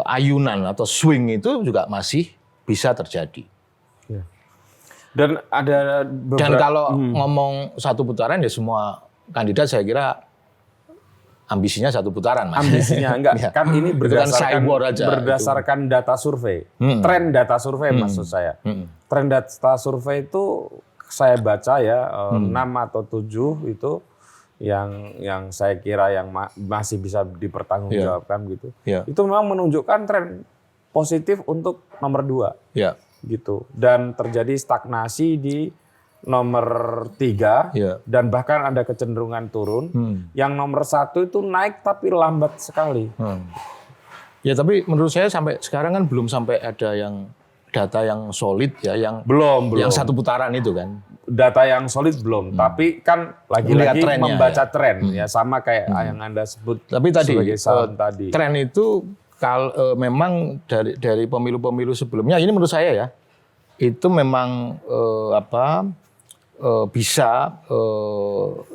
ayunan atau swing itu juga masih bisa terjadi. Dan ada Dan kalau ngomong satu putaran ya semua kandidat saya kira ambisinya 1 putaran, Mas. Ambisinya enggak, Ya. kan ini Itu kan cyborg aja, berdasarkan data survei. Tren data survei maksud saya. Tren data survei itu saya baca ya 6 atau 7 itu yang saya kira yang masih bisa dipertanggungjawabkan gitu. Yeah. Itu memang menunjukkan tren positif untuk nomor 2. Ya. Gitu. Dan terjadi stagnasi di nomor 3 dan bahkan ada kecenderungan turun. Yang nomor 1 itu naik tapi lambat sekali. Ya tapi menurut saya sampai sekarang kan belum sampai ada yang data yang solid ya, yang belum yang 1 putaran itu kan. Data yang solid belum, tapi kan lagi-lagi membaca tren ya sama kayak yang Anda sebut. Tapi tadi sebagai saham tadi. Tren itu memang dari pemilu-pemilu sebelumnya, ini menurut saya ya, itu memang bisa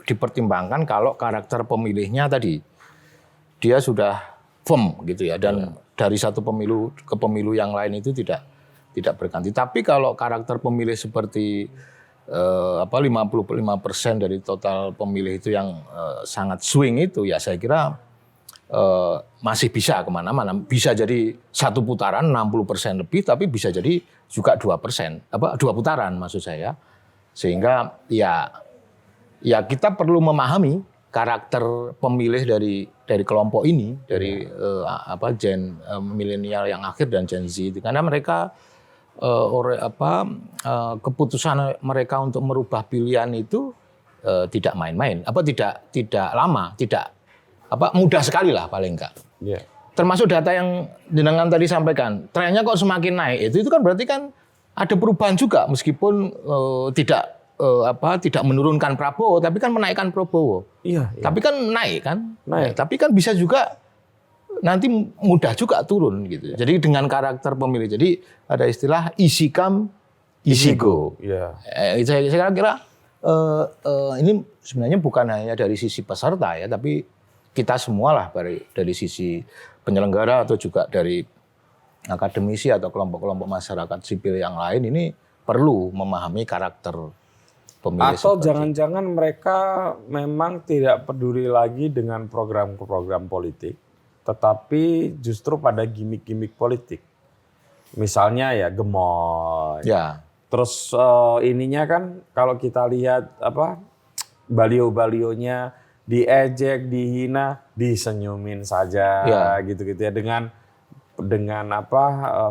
dipertimbangkan kalau karakter pemilihnya tadi dia sudah firm gitu ya, dan dari satu pemilu ke pemilu yang lain itu tidak berganti. Tapi kalau karakter pemilih seperti 55% dari total pemilih itu yang sangat swing itu, ya saya kira masih bisa kemana-mana. Bisa jadi 1 putaran 60% lebih, tapi bisa jadi juga 2 putaran maksud saya. Sehingga ya kita perlu memahami karakter pemilih dari kelompok ini, dari Gen milenial yang akhir dan Gen Z itu, karena mereka keputusan mereka untuk merubah pilihan itu tidak main-main, tidak lama, tidak mudah sekali lah paling enggak. Yeah. Termasuk data yang jenengan tadi sampaikan, trennya kok semakin naik, itu kan berarti kan ada perubahan juga, meskipun tidak menurunkan Prabowo, tapi kan menaikkan Prabowo. Iya. Tapi kan naik kan, naik. Tapi kan bisa juga nanti mudah juga turun gitu. Jadi dengan karakter pemilih, jadi ada istilah easy come, easy go. Yeah. Saya kira ini sebenarnya bukan hanya dari sisi peserta ya, tapi kita semua lah dari sisi penyelenggara atau juga dari akademisi atau kelompok-kelompok masyarakat sipil yang lain ini perlu memahami karakter pemilih. Atau jangan-jangan mereka memang tidak peduli lagi dengan program-program politik, tetapi justru pada gimmick-gimmick politik. Misalnya ya gemoy. Ya. Terus ininya kan kalau kita lihat baliho-balionya diejek, dihina, disenyumin saja gitu-gitu ya dengan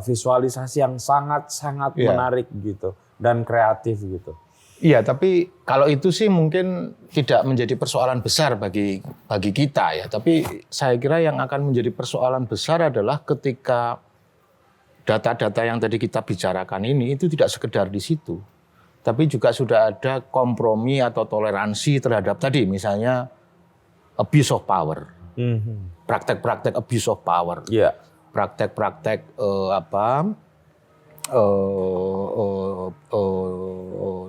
visualisasi yang sangat-sangat menarik gitu dan kreatif gitu. Iya, tapi kalau itu sih mungkin tidak menjadi persoalan besar bagi kita ya. Tapi saya kira yang akan menjadi persoalan besar adalah ketika data-data yang tadi kita bicarakan ini itu tidak sekedar di situ, tapi juga sudah ada kompromi atau toleransi terhadap tadi misalnya abuse of power, praktek-praktek abuse of power, praktek-praktek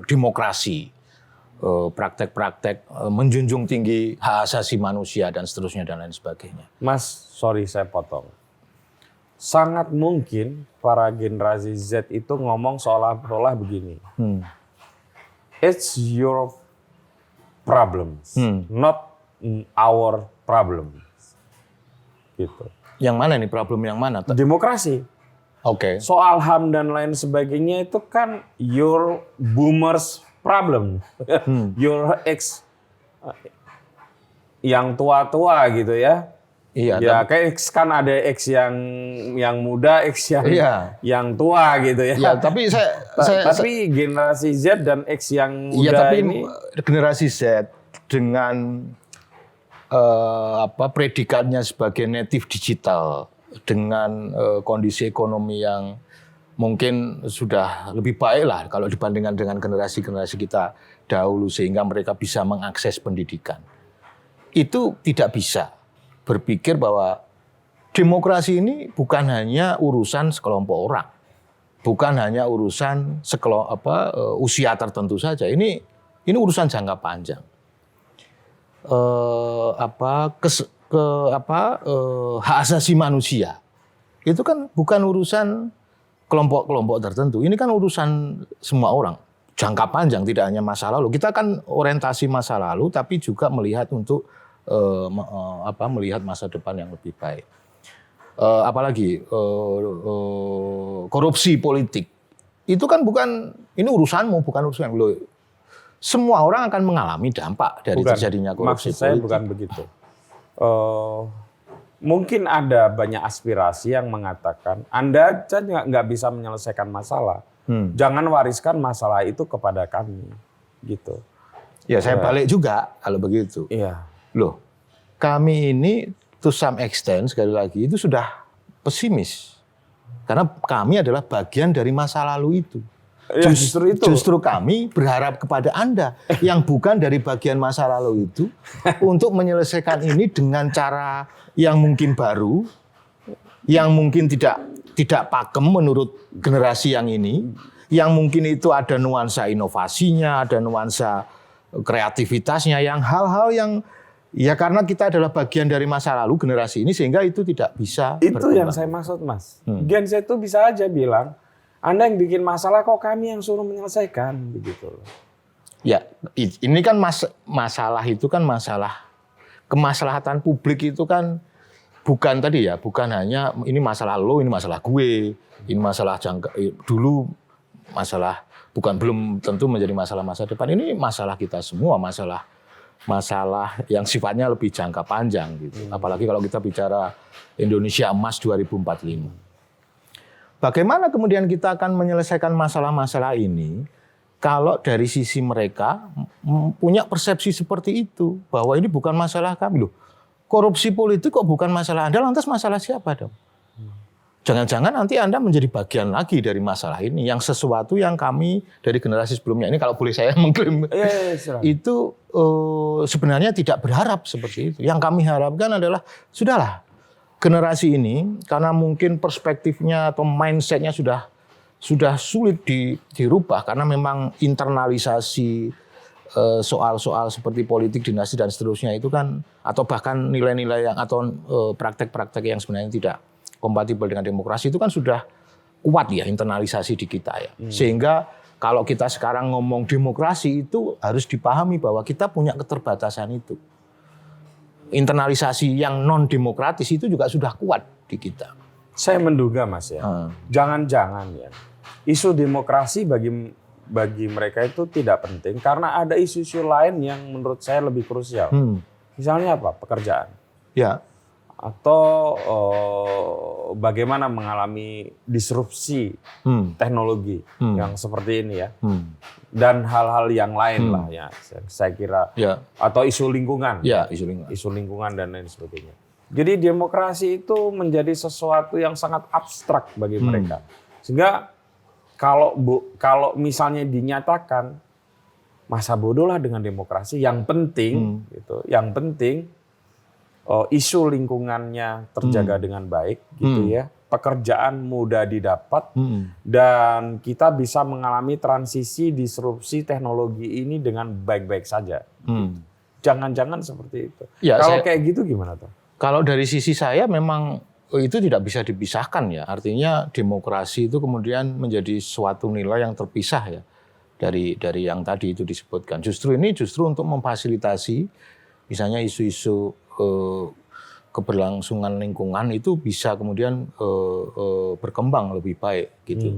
demokrasi, praktek-praktek menjunjung tinggi hak asasi manusia dan seterusnya dan lain sebagainya. Mas, sorry saya potong. Sangat mungkin para generasi Z itu ngomong seolah-olah begini. It's your problems, not our problems. Gitu. Yang mana nih problem yang mana? Demokrasi. Oke. Soal HAM dan lain sebagainya itu kan your boomers problem. Your ex yang tua-tua gitu ya. Iya. Ya kayak X kan ada X yang muda, X yang tua gitu ya. Iya, tapi tapi generasi Z dan X yang muda tapi ini generasi Z dengan predikatnya sebagai native digital, dengan kondisi ekonomi yang mungkin sudah lebih baik lah kalau dibandingkan dengan generasi-generasi kita dahulu, sehingga mereka bisa mengakses pendidikan. Itu tidak bisa berpikir bahwa demokrasi ini bukan hanya urusan sekelompok orang, bukan hanya urusan usia tertentu saja. Ini urusan jangka panjang. Hak asasi manusia itu kan bukan urusan kelompok-kelompok tertentu. Ini kan urusan semua orang, jangka panjang, tidak hanya masa lalu. Kita kan orientasi masa lalu, tapi juga melihat untuk melihat masa depan yang lebih baik. Apalagi korupsi politik itu kan bukan ini urusanmu, bukan urusan lo. Semua orang akan mengalami dampak dari terjadinya korupsi maksud saya politik. bukan begitu. Mungkin ada banyak aspirasi yang mengatakan Anda nggak bisa menyelesaikan masalah. Jangan wariskan masalah itu kepada kami, gitu. Ya saya balik juga kalau begitu. Iya. Loh, kami ini to some extent sekali lagi itu sudah pesimis. Karena kami adalah bagian dari masa lalu itu. Ya, justru itu. Justru kami berharap kepada Anda yang bukan dari bagian masa lalu itu untuk menyelesaikan ini dengan cara yang mungkin baru, yang mungkin tidak pakem menurut generasi yang ini, yang mungkin itu ada nuansa inovasinya, ada nuansa kreativitasnya, yang hal-hal yang ya karena kita adalah bagian dari masa lalu generasi ini sehingga itu tidak bisa itu berkembang. yang saya maksud, Mas. Gen Z itu bisa aja bilang, Anda yang bikin masalah kok kami yang suruh menyelesaikan, begitu. Ya, ini kan masalah itu kan masalah kemaslahatan publik itu kan bukan tadi ya, bukan hanya ini masalah lo, ini masalah gue, ini masalah dulu masalah belum tentu menjadi masalah masa depan. Ini masalah kita semua, masalah yang sifatnya lebih jangka panjang gitu. Apalagi kalau kita bicara Indonesia Emas 2045. Bagaimana kemudian kita akan menyelesaikan masalah-masalah ini kalau dari sisi mereka punya persepsi seperti itu bahwa ini bukan masalah kami loh. Korupsi politik kok bukan masalah Anda, lantas masalah siapa dong? Jangan-jangan nanti Anda menjadi bagian lagi dari masalah ini, yang sesuatu yang kami dari generasi sebelumnya ini kalau boleh saya mengklaim itu sebenarnya tidak berharap seperti itu. Yang kami harapkan adalah sudahlah generasi ini karena mungkin perspektifnya atau mindsetnya sudah sulit dirubah karena memang internalisasi soal-soal seperti politik dinasti dan seterusnya itu kan atau bahkan nilai-nilai yang atau praktek-praktek yang sebenarnya tidak kompatibel dengan demokrasi itu kan sudah kuat ya internalisasi di kita ya. Sehingga kalau kita sekarang ngomong demokrasi itu harus dipahami bahwa kita punya keterbatasan itu. Internalisasi yang non demokratis itu juga sudah kuat di kita. Saya menduga, Mas ya. Jangan-jangan ya. Isu demokrasi bagi mereka itu tidak penting karena ada isu-isu lain yang menurut saya lebih krusial. Misalnya apa? Pekerjaan. Ya. Atau bagaimana mengalami disrupsi teknologi yang seperti ini ya. Dan hal-hal yang lain lah ya. Saya kira. Ya. Atau isu lingkungan. Ya, isu lingkungan. Isu lingkungan dan lain sebagainya. Jadi demokrasi itu menjadi sesuatu yang sangat abstrak bagi mereka. Sehingga kalau misalnya dinyatakan masa bodoh lah dengan demokrasi, yang penting gitu, yang penting isu lingkungannya terjaga dengan baik gitu ya. Pekerjaan mudah didapat dan kita bisa mengalami transisi disrupsi teknologi ini dengan baik-baik saja. Jangan-jangan seperti itu. Ya, kalau kayak gitu gimana tuh? Kalau dari sisi saya memang itu tidak bisa dipisahkan ya. Artinya demokrasi itu kemudian menjadi suatu nilai yang terpisah ya dari yang tadi itu disebutkan. Justru untuk memfasilitasi misalnya isu-isu keberlangsungan lingkungan itu bisa kemudian berkembang lebih baik gitu.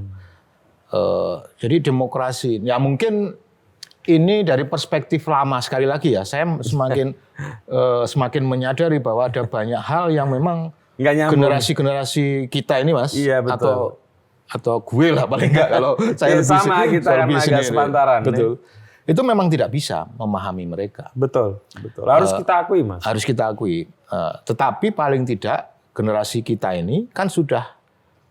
Jadi demokrasi ya mungkin ini dari perspektif lama sekali lagi ya. Saya semakin menyadari bahwa ada banyak hal yang memang generasi kita ini Mas, iya, atau gue lah paling enggak kalau saya sama kita kan agak sepantaran. Betul. Itu memang tidak bisa memahami mereka. Betul. Harus kita akui, Mas. Harus kita akui. Tetapi paling tidak generasi kita ini kan sudah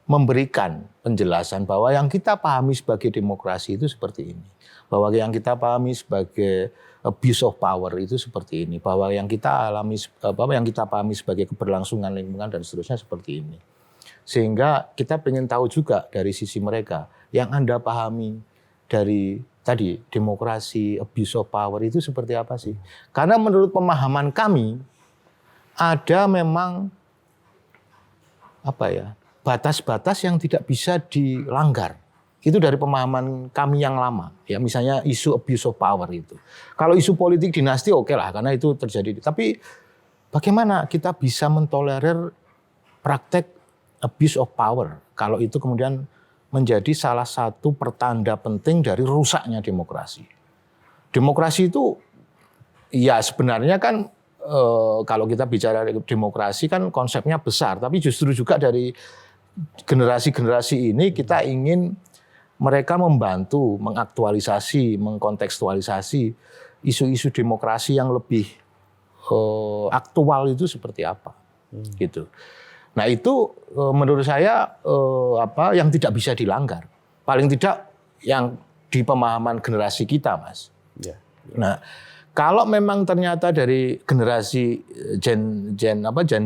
memberikan penjelasan bahwa yang kita pahami sebagai demokrasi itu seperti ini. Bahwa yang kita pahami sebagai abuse of power itu seperti ini. Bahwa yang kita pahami sebagai keberlangsungan lingkungan dan seterusnya seperti ini. Sehingga kita ingin tahu juga dari sisi mereka yang Anda pahami dari tadi demokrasi, abuse of power itu seperti apa sih? Karena menurut pemahaman kami ada memang batas-batas yang tidak bisa dilanggar. Itu dari pemahaman kami yang lama. Ya misalnya isu abuse of power itu. Kalau isu politik dinasti oke lah karena itu terjadi. Tapi bagaimana kita bisa mentolerir praktek abuse of power kalau itu kemudian menjadi salah satu pertanda penting dari rusaknya demokrasi. Demokrasi itu ya sebenarnya kan kalau kita bicara demokrasi kan konsepnya besar, tapi justru juga dari generasi-generasi ini kita ingin mereka membantu mengaktualisasi, mengkontekstualisasi isu-isu demokrasi yang lebih aktual itu seperti apa, gitu. Nah itu menurut saya yang tidak bisa dilanggar, paling tidak yang di pemahaman generasi kita, Mas. Ya. Nah kalau memang ternyata dari generasi Gen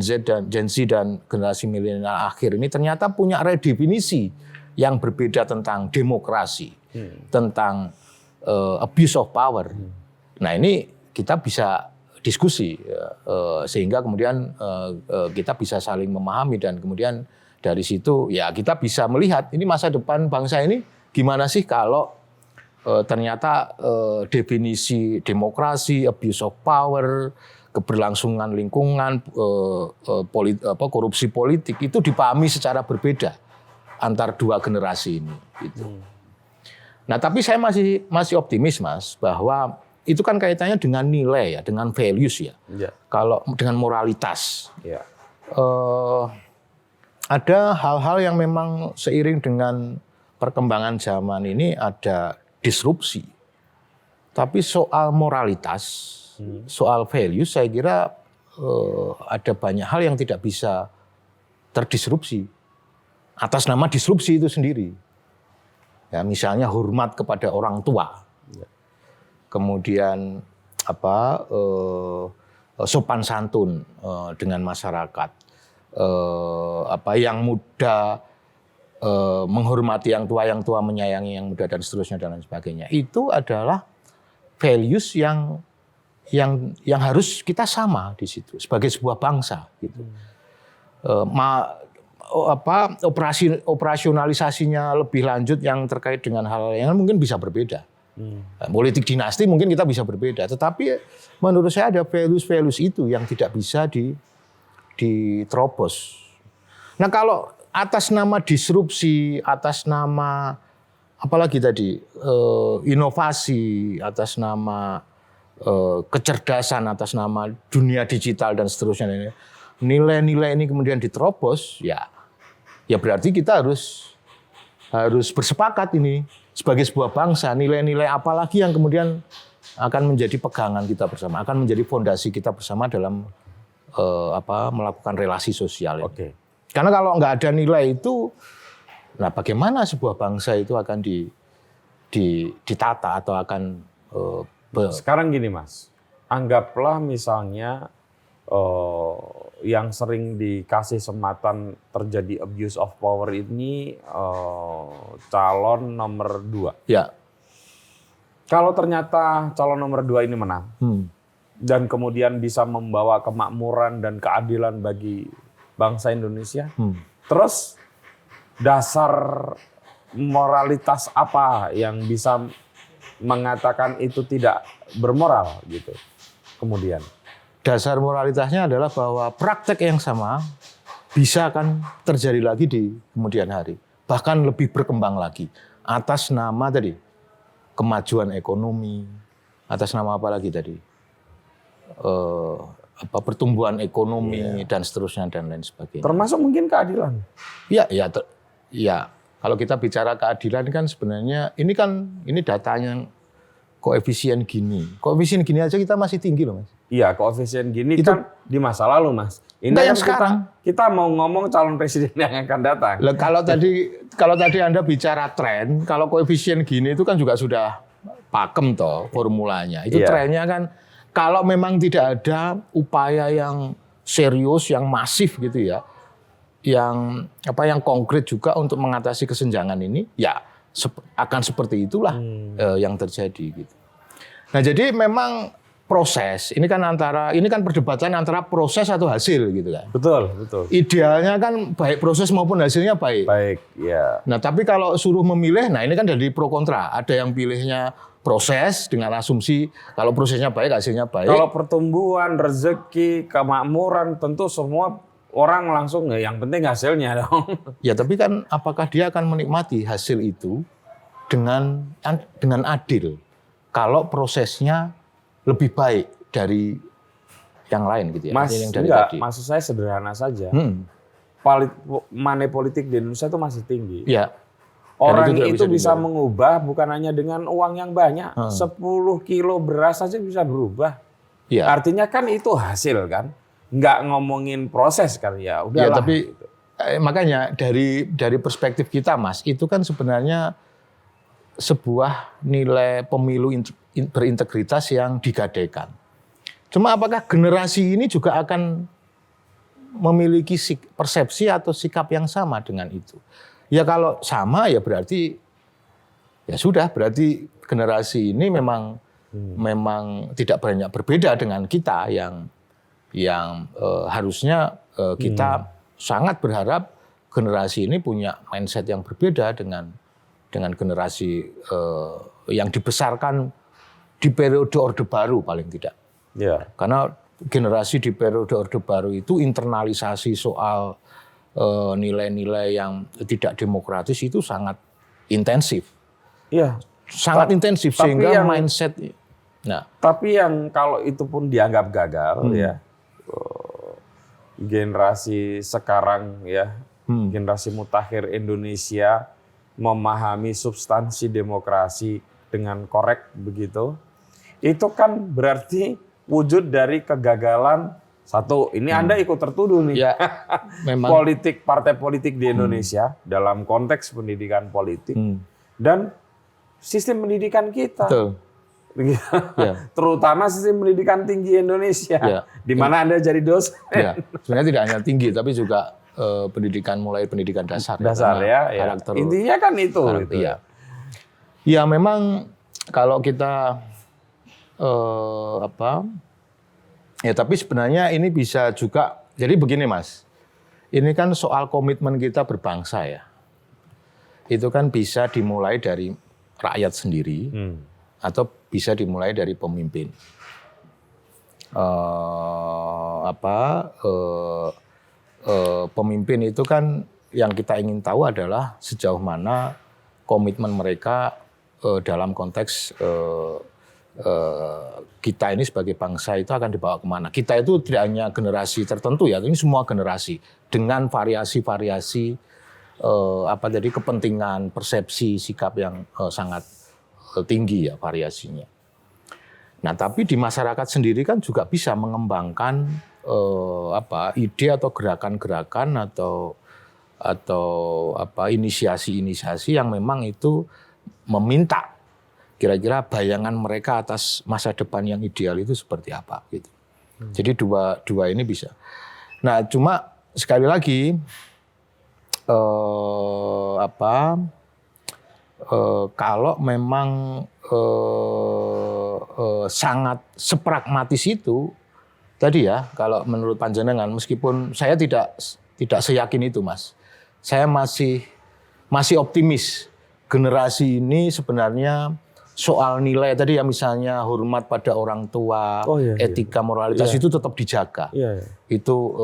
Z dan generasi milenial akhir ini ternyata punya redefinisi yang berbeda tentang demokrasi, tentang abuse of power. Nah ini kita bisa diskusi sehingga kemudian kita bisa saling memahami dan kemudian dari situ ya kita bisa melihat ini masa depan bangsa ini gimana sih kalau ternyata definisi demokrasi, abuse of power, keberlangsungan lingkungan, korupsi politik itu dipahami secara berbeda antar dua generasi ini. Gitu. Nah, tapi saya masih optimis, Mas, bahwa itu kan kaitannya dengan nilai ya, dengan values ya. Ya. Kalau dengan moralitas, Ya. ada hal-hal yang memang seiring dengan perkembangan zaman ini ada disrupsi. Tapi soal moralitas, soal values, saya kira ada banyak hal yang tidak bisa terdisrupsi atas nama disrupsi itu sendiri. Ya, misalnya hormat kepada orang tua. Kemudian sopan santun dengan masyarakat, yang muda menghormati yang tua menyayangi yang muda dan seterusnya dan lain sebagainya. Itu adalah values yang harus kita sama di situ sebagai sebuah bangsa. Gitu. Operasionalisasinya lebih lanjut yang terkait dengan hal yang mungkin bisa berbeda. Politik dinasti mungkin kita bisa berbeda, tetapi menurut saya ada values itu yang tidak bisa diterobos. Nah kalau atas nama disrupsi, atas nama apalagi tadi inovasi, atas nama kecerdasan, atas nama dunia digital dan seterusnya, nilai-nilai ini kemudian diterobos, ya berarti kita harus bersepakat ini sebagai sebuah bangsa, nilai-nilai apalagi yang kemudian akan menjadi pegangan kita bersama, akan menjadi fondasi kita bersama dalam melakukan relasi sosial ini. Oke. Karena kalau nggak ada nilai itu, nah bagaimana sebuah bangsa itu akan ditata atau akan Sekarang gini Mas, anggaplah misalnya yang sering dikasih sematan terjadi abuse of power ini calon nomor 2. Ya. Kalau ternyata calon nomor 2 ini menang dan kemudian bisa membawa kemakmuran dan keadilan bagi bangsa Indonesia, terus dasar moralitas apa yang bisa mengatakan itu tidak bermoral gitu kemudian? Dasar moralitasnya adalah bahwa praktek yang sama bisa akan terjadi lagi di kemudian hari. Bahkan lebih berkembang lagi. Atas nama tadi, kemajuan ekonomi. Atas nama apa lagi tadi? Pertumbuhan ekonomi dan seterusnya dan lain sebagainya. Termasuk mungkin keadilan. Ya. Kalau kita bicara keadilan kan sebenarnya ini datanya koefisien gini. Koefisien gini aja kita masih tinggi loh, Mas. Iya, koefisien gini itu kan di masa lalu, Mas. Ini yang kan sekarang kita mau ngomong calon presiden yang akan datang. Lah, kalau tadi Anda bicara tren, kalau koefisien gini itu kan juga sudah pakem toh formulanya. Itu trennya kan kalau memang tidak ada upaya yang serius, yang masif gitu ya, yang konkret juga untuk mengatasi kesenjangan ini, ya akan seperti itulah yang terjadi gitu. Nah, jadi memang proses ini kan perdebatan antara proses atau hasil gitu kan. Betul. Idealnya kan baik proses maupun hasilnya baik. Baik, ya. Nah, tapi kalau suruh memilih, nah ini kan dari pro kontra. Ada yang pilihnya proses dengan asumsi kalau prosesnya baik hasilnya baik. Kalau pertumbuhan, rezeki, kemakmuran tentu semua orang langsung yang penting hasilnya dong. Ya tapi kan apakah dia akan menikmati hasil itu dengan adil kalau prosesnya lebih baik dari yang lain gitu ya. Mas, yang dari enggak, tadi. maksud saya sederhana saja. Money politik di Indonesia itu masih tinggi. Ya. Orang itu itu bisa dihindari. mengubah bukan hanya dengan uang yang banyak. 10 kilo beras saja bisa berubah. Ya. Artinya kan itu hasil kan. Nggak ngomongin proses kan ya. Udahlah. Ya tapi makanya dari perspektif kita Mas, itu kan sebenarnya sebuah nilai pemilu berintegritas yang digadaikan. Cuma apakah generasi ini juga akan memiliki persepsi atau sikap yang sama dengan itu? Ya kalau sama ya berarti ya sudah, berarti generasi ini memang tidak banyak berbeda dengan kita yang harusnya kita sangat berharap generasi ini punya mindset yang berbeda dengan generasi yang dibesarkan di periode Orde Baru paling tidak. Ya. Karena generasi di periode Orde Baru itu internalisasi soal nilai-nilai yang tidak demokratis itu sangat intensif. Iya. Sangat intensif sehingga mindset. Nah, tapi yang kalau itu pun dianggap gagal ya. Generasi sekarang ya, generasi mutakhir Indonesia memahami substansi demokrasi dengan korek begitu. Itu kan berarti wujud dari kegagalan satu. Ini Anda ikut tertuduh nih. Ya, memang. Partai politik di Indonesia dalam konteks pendidikan politik dan sistem pendidikan kita. Betul. Ya. Terutama sistem pendidikan tinggi Indonesia, ya. Di mana Anda jadi dosen. Ya. Sebenarnya tidak hanya tinggi, tapi juga mulai pendidikan dasar. Dasar ya. Intinya kan itu. Ya. Ya memang kalau kita ya tapi sebenarnya ini bisa juga, jadi begini Mas, ini kan soal komitmen kita berbangsa ya. Itu kan bisa dimulai dari rakyat sendiri atau bisa dimulai dari pemimpin. Pemimpin itu kan yang kita ingin tahu adalah sejauh mana komitmen mereka dalam konteks kita ini sebagai bangsa itu akan dibawa kemana. Kita itu tidak hanya generasi tertentu ya, ini semua generasi dengan variasi-variasi kepentingan, persepsi, sikap yang sangat tinggi ya variasinya. Nah, tapi di masyarakat sendiri kan juga bisa mengembangkan ide atau gerakan-gerakan atau inisiasi-inisiasi yang memang itu meminta kira-kira bayangan mereka atas masa depan yang ideal itu seperti apa gitu. Jadi dua ini bisa. Nah, cuma sekali lagi kalau memang sangat sepragmatis itu tadi ya, kalau menurut panjenengan, meskipun saya tidak seyakin itu Mas, saya masih optimis generasi ini sebenarnya soal nilai tadi ya, misalnya hormat pada orang tua, etika moralitas itu tetap dijaga. Itu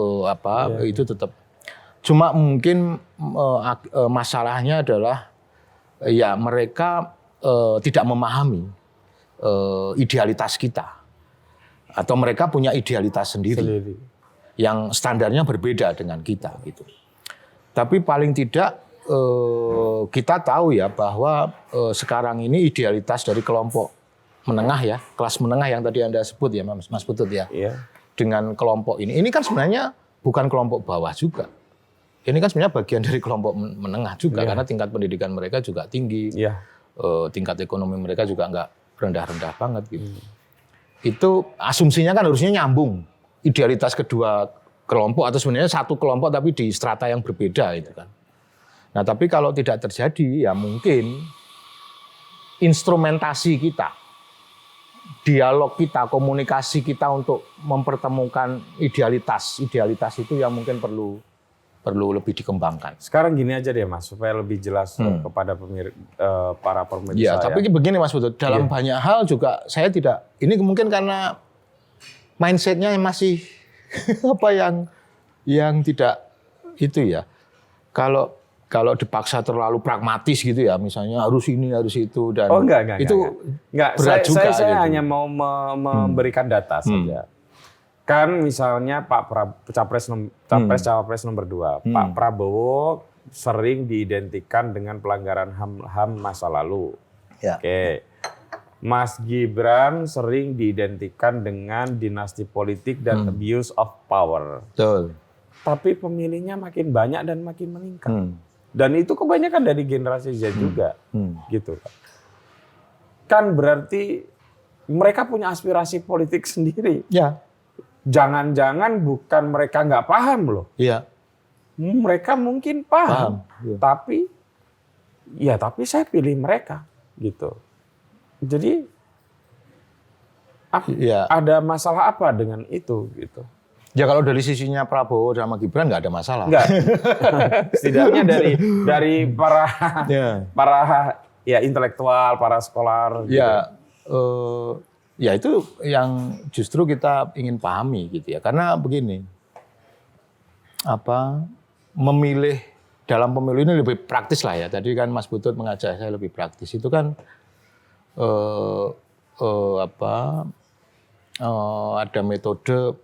itu tetap. Cuma mungkin masalahnya adalah ya mereka tidak memahami idealitas kita, atau mereka punya idealitas sendiri yang standarnya berbeda dengan kita gitu. Tapi paling tidak kita tahu ya bahwa sekarang ini idealitas dari kelompok menengah ya, kelas menengah yang tadi Anda sebut ya Mas Putut ya. Dengan kelompok ini kan sebenarnya bukan kelompok bawah juga. Ini kan sebenarnya bagian dari kelompok menengah juga karena tingkat pendidikan mereka juga tinggi. Tingkat ekonomi mereka juga nggak rendah-rendah banget gitu. Itu asumsinya kan harusnya nyambung. Idealitas kedua kelompok atau sebenarnya satu kelompok tapi di strata yang berbeda itu kan. Nah, tapi kalau tidak terjadi, ya mungkin instrumentasi kita, dialog kita, komunikasi kita untuk mempertemukan idealitas itu yang mungkin perlu perlu lebih dikembangkan. Sekarang gini aja deh Mas, supaya lebih jelas kepada para pemirsa. Ya, tapi begini Mas Putut, dalam banyak hal juga saya tidak, ini mungkin karena mindsetnya masih apa yang tidak itu ya. Kalau dipaksa terlalu pragmatis gitu ya, misalnya harus ini harus itu dan enggak, berat juga. Saya gitu. hanya mau memberikan data saja. Kan misalnya Cawapres nomor 2, Pak Prabowo sering diidentikan dengan pelanggaran HAM masa lalu. Ya. Oke. Mas Gibran sering diidentikan dengan dinasti politik dan abuse of power. Betul. Tapi pemilihnya makin banyak dan makin meningkat. Dan itu kebanyakan dari generasi Z juga. Gitu. Kan berarti mereka punya aspirasi politik sendiri. Ya. Jangan-jangan bukan mereka nggak paham loh. Iya. Mereka mungkin paham. Iya. Tapi saya pilih mereka gitu. Jadi ada masalah apa dengan itu gitu? Ya kalau dari sisinya Prabowo sama Gibran nggak ada masalah. Enggak. Setidaknya dari para intelektual, para skolar. Ya. Gitu. Ya itu yang justru kita ingin pahami gitu ya. Karena begini, memilih dalam pemilu ini lebih praktis lah ya. Tadi kan Mas Putut mengajak saya lebih praktis. Itu kan ada metode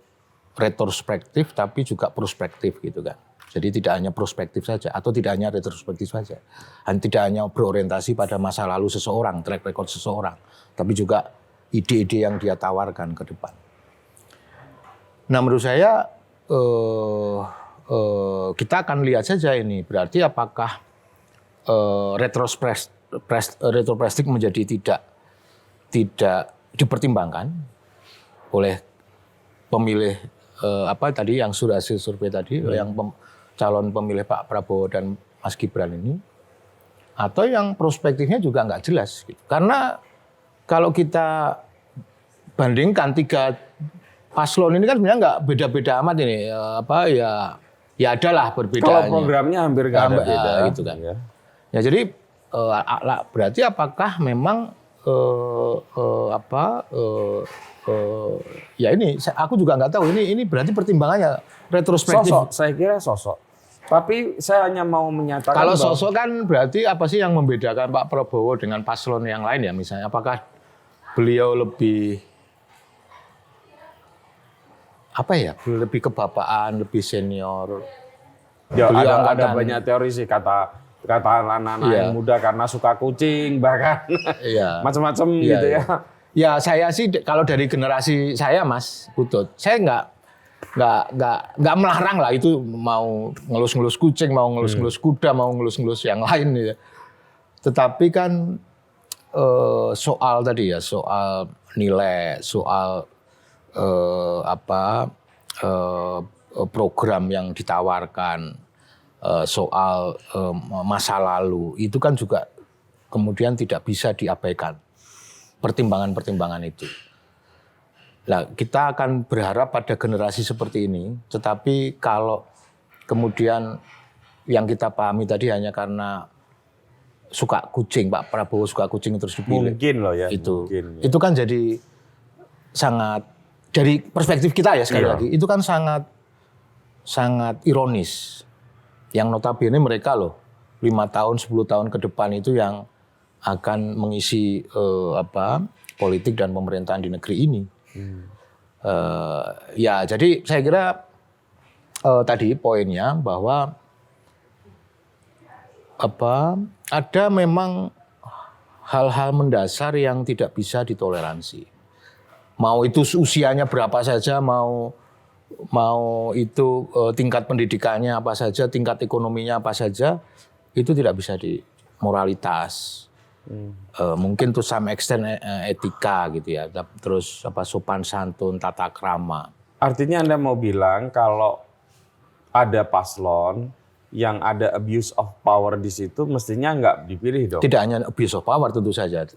retrospektif tapi juga prospektif gitu kan. Jadi tidak hanya prospektif saja atau tidak hanya retrospektif saja. Tidak hanya berorientasi pada masa lalu seseorang, track record seseorang, tapi juga ide-ide yang dia tawarkan ke depan. Nah menurut saya kita akan lihat saja ini. Berarti apakah retrospektif menjadi tidak dipertimbangkan oleh pemilih tadi yang hasil survei tadi yang calon pemilih Pak Prabowo dan Mas Gibran ini, atau yang prospektifnya juga nggak jelas. Gitu. Karena kalau kita bandingkan 3 paslon ini kan sebenarnya nggak beda-beda amat ini, ya adalah perbedaannya. Kalau programnya hampir nggak ada beda, gitu kan. Ya jadi berarti apakah memang ya ini aku juga nggak tahu ini berarti pertimbangannya retrospektif. Sosok, saya kira sosok. Tapi saya hanya mau menyatakan kalau sosok kan berarti apa sih yang membedakan Pak Prabowo dengan paslon yang lain ya misalnya? Apakah beliau lebih lebih kebapaan, lebih senior? Ya, ada banyak teori sih kata anak-anak yang muda karena suka kucing bahkan macam-macam gitu ya. Ya saya sih kalau dari generasi saya Mas Putut, saya nggak melarang lah itu mau ngelus-ngelus kucing, mau ngelus-ngelus kuda, mau ngelus-ngelus yang lain ya. Tetapi kan soal tadi ya, soal nilai, soal program yang ditawarkan, soal masa lalu, itu kan juga kemudian tidak bisa diabaikan pertimbangan-pertimbangan itu. Nah, kita akan berharap pada generasi seperti ini, tetapi kalau kemudian yang kita pahami tadi hanya karena suka kucing, Pak Prabowo suka kucing terus dipilih. Mungkin loh ya. Itu kan jadi sangat, dari perspektif kita ya sekali lagi, itu kan sangat ironis. Yang notabene mereka loh, 5 tahun, 10 tahun ke depan itu yang akan mengisi politik dan pemerintahan di negeri ini. Ya, jadi saya kira tadi poinnya bahwa ada memang hal-hal mendasar yang tidak bisa ditoleransi. Mau itu usianya berapa saja, mau itu tingkat pendidikannya apa saja, tingkat ekonominya apa saja, itu tidak bisa moralitas. Mungkin to some extent etika gitu ya, terus sopan santun, tata krama. Artinya Anda mau bilang kalau ada paslon yang ada abuse of power di situ, mestinya nggak dipilih dong? Tidak hanya abuse of power tentu saja,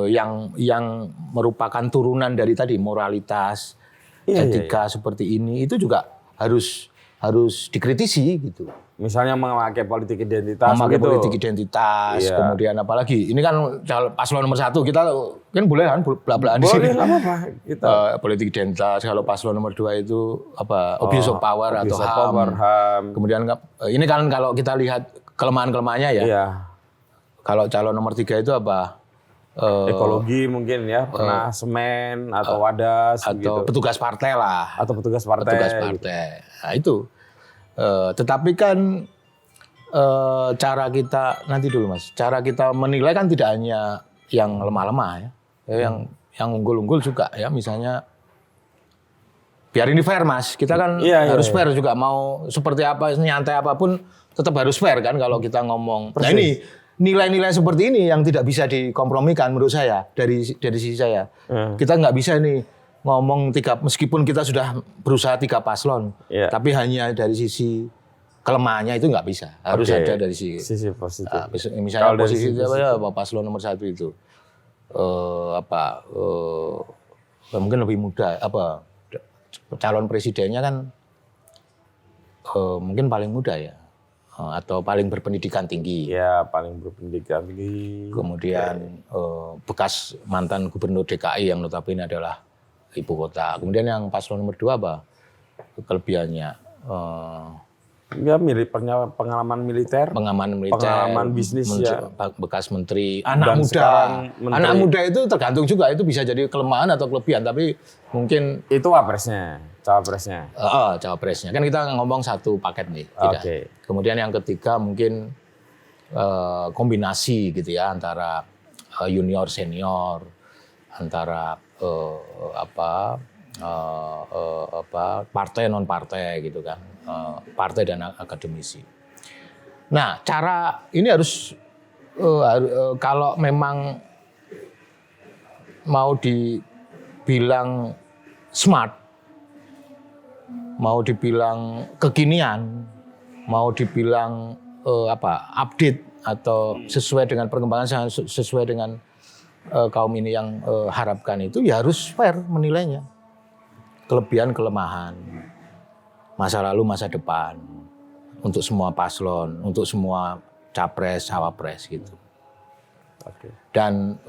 yang merupakan turunan dari tadi moralitas, etika seperti ini itu juga harus harus dikritisi gitu. Misalnya memakai politik identitas. Memakai gitu. politik identitas, Iya. kemudian apalagi ini kan paslon nomor 1 kita kan boleh kan belak-belakan di sini. Boleh lah apa kita. Politik identitas. Kalau paslon nomor 2 itu apa abuse of power atau Abuse of HAM. power, HAM. Kemudian ini kan kalau kita lihat kelemahan-kelemahannya ya. Iya. Kalau calon nomor 3 itu apa? Ekologi mungkin ya, pernah semen atau wadas Atau gitu. petugas partai lah. Atau petugas partai. Petugas gitu. partai. Nah itu. Tetapi kan cara kita nanti dulu Mas. Cara kita menilai kan tidak hanya yang lemah-lemah ya. Yang unggul-unggul juga ya. Misalnya biar ini fair Mas. Kita kan harus fair juga, mau seperti apa, nyantai apapun tetap harus fair kan kalau kita ngomong. Persis. Nah ini nilai-nilai seperti ini yang tidak bisa dikompromikan menurut saya dari sisi saya. Kita nggak bisa nih ngomong meskipun kita sudah berusaha 3 paslon, tapi hanya dari sisi kelemahannya itu nggak bisa. Harus ada dari sisi positif. Nah, misalnya posisi paslon nomor 1 itu mungkin lebih muda, calon presidennya kan mungkin paling muda ya, atau paling berpendidikan tinggi. Ya, paling berpendidikan tinggi. Kemudian bekas mantan gubernur DKI yang notabene adalah ibu kota. Kemudian yang paslon nomor 2 apa kelebihannya? Ya, pengalaman militer. Pengalaman bisnis ya. Bekas menteri, anak muda. Anak muda itu tergantung juga, itu bisa jadi kelemahan atau kelebihan, tapi mungkin itu cawapresnya. Cawapresnya. Kan kita ngomong satu paket nih, tidak. Kemudian yang ketiga mungkin kombinasi gitu ya antara junior senior, antara partai non partai gitu kan, partai dan akademisi. Nah, cara ini harus kalau memang mau dibilang smart, mau dibilang kekinian, mau dibilang update atau sesuai dengan perkembangan, sesuai dengan kaum ini yang harapkan itu, ya harus fair menilainya. Kelebihan, kelemahan, masa lalu, masa depan, untuk semua paslon, untuk semua capres, cawapres gitu. Dan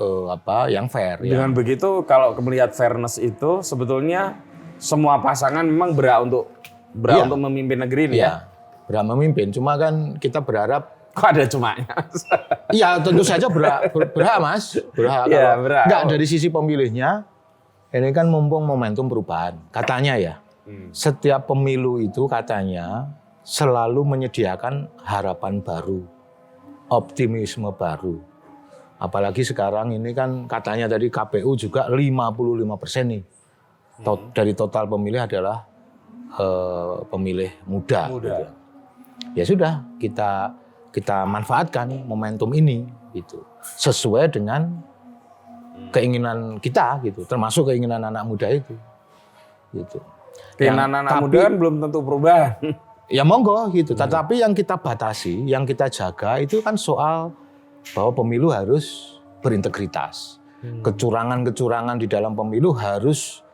yang fair. Dengan begitu, kalau melihat fairness itu, sebetulnya semua pasangan memang berhak untuk memimpin negeri ini ya. Berhak memimpin. Cuma kan kita berharap. Kok ada cumanya? Iya, tentu saja berhak Mas. Berhak. Ya, berhak. Enggak, dari sisi pemilihnya, ini kan mumpung momentum perubahan. Katanya ya, setiap pemilu itu katanya selalu menyediakan harapan baru, optimisme baru. Apalagi sekarang ini kan katanya tadi KPU juga 55% nih. Dari total pemilih adalah pemilih muda. Gitu. Ya sudah, kita manfaatkan momentum ini gitu, sesuai dengan keinginan kita gitu, termasuk keinginan anak muda itu gitu. Keinginan anak muda kan belum tentu perubahan. Ya monggo gitu, tetapi yang kita batasi, yang kita jaga itu kan soal bahwa pemilu harus berintegritas. Kecurangan-kecurangan di dalam pemilu harus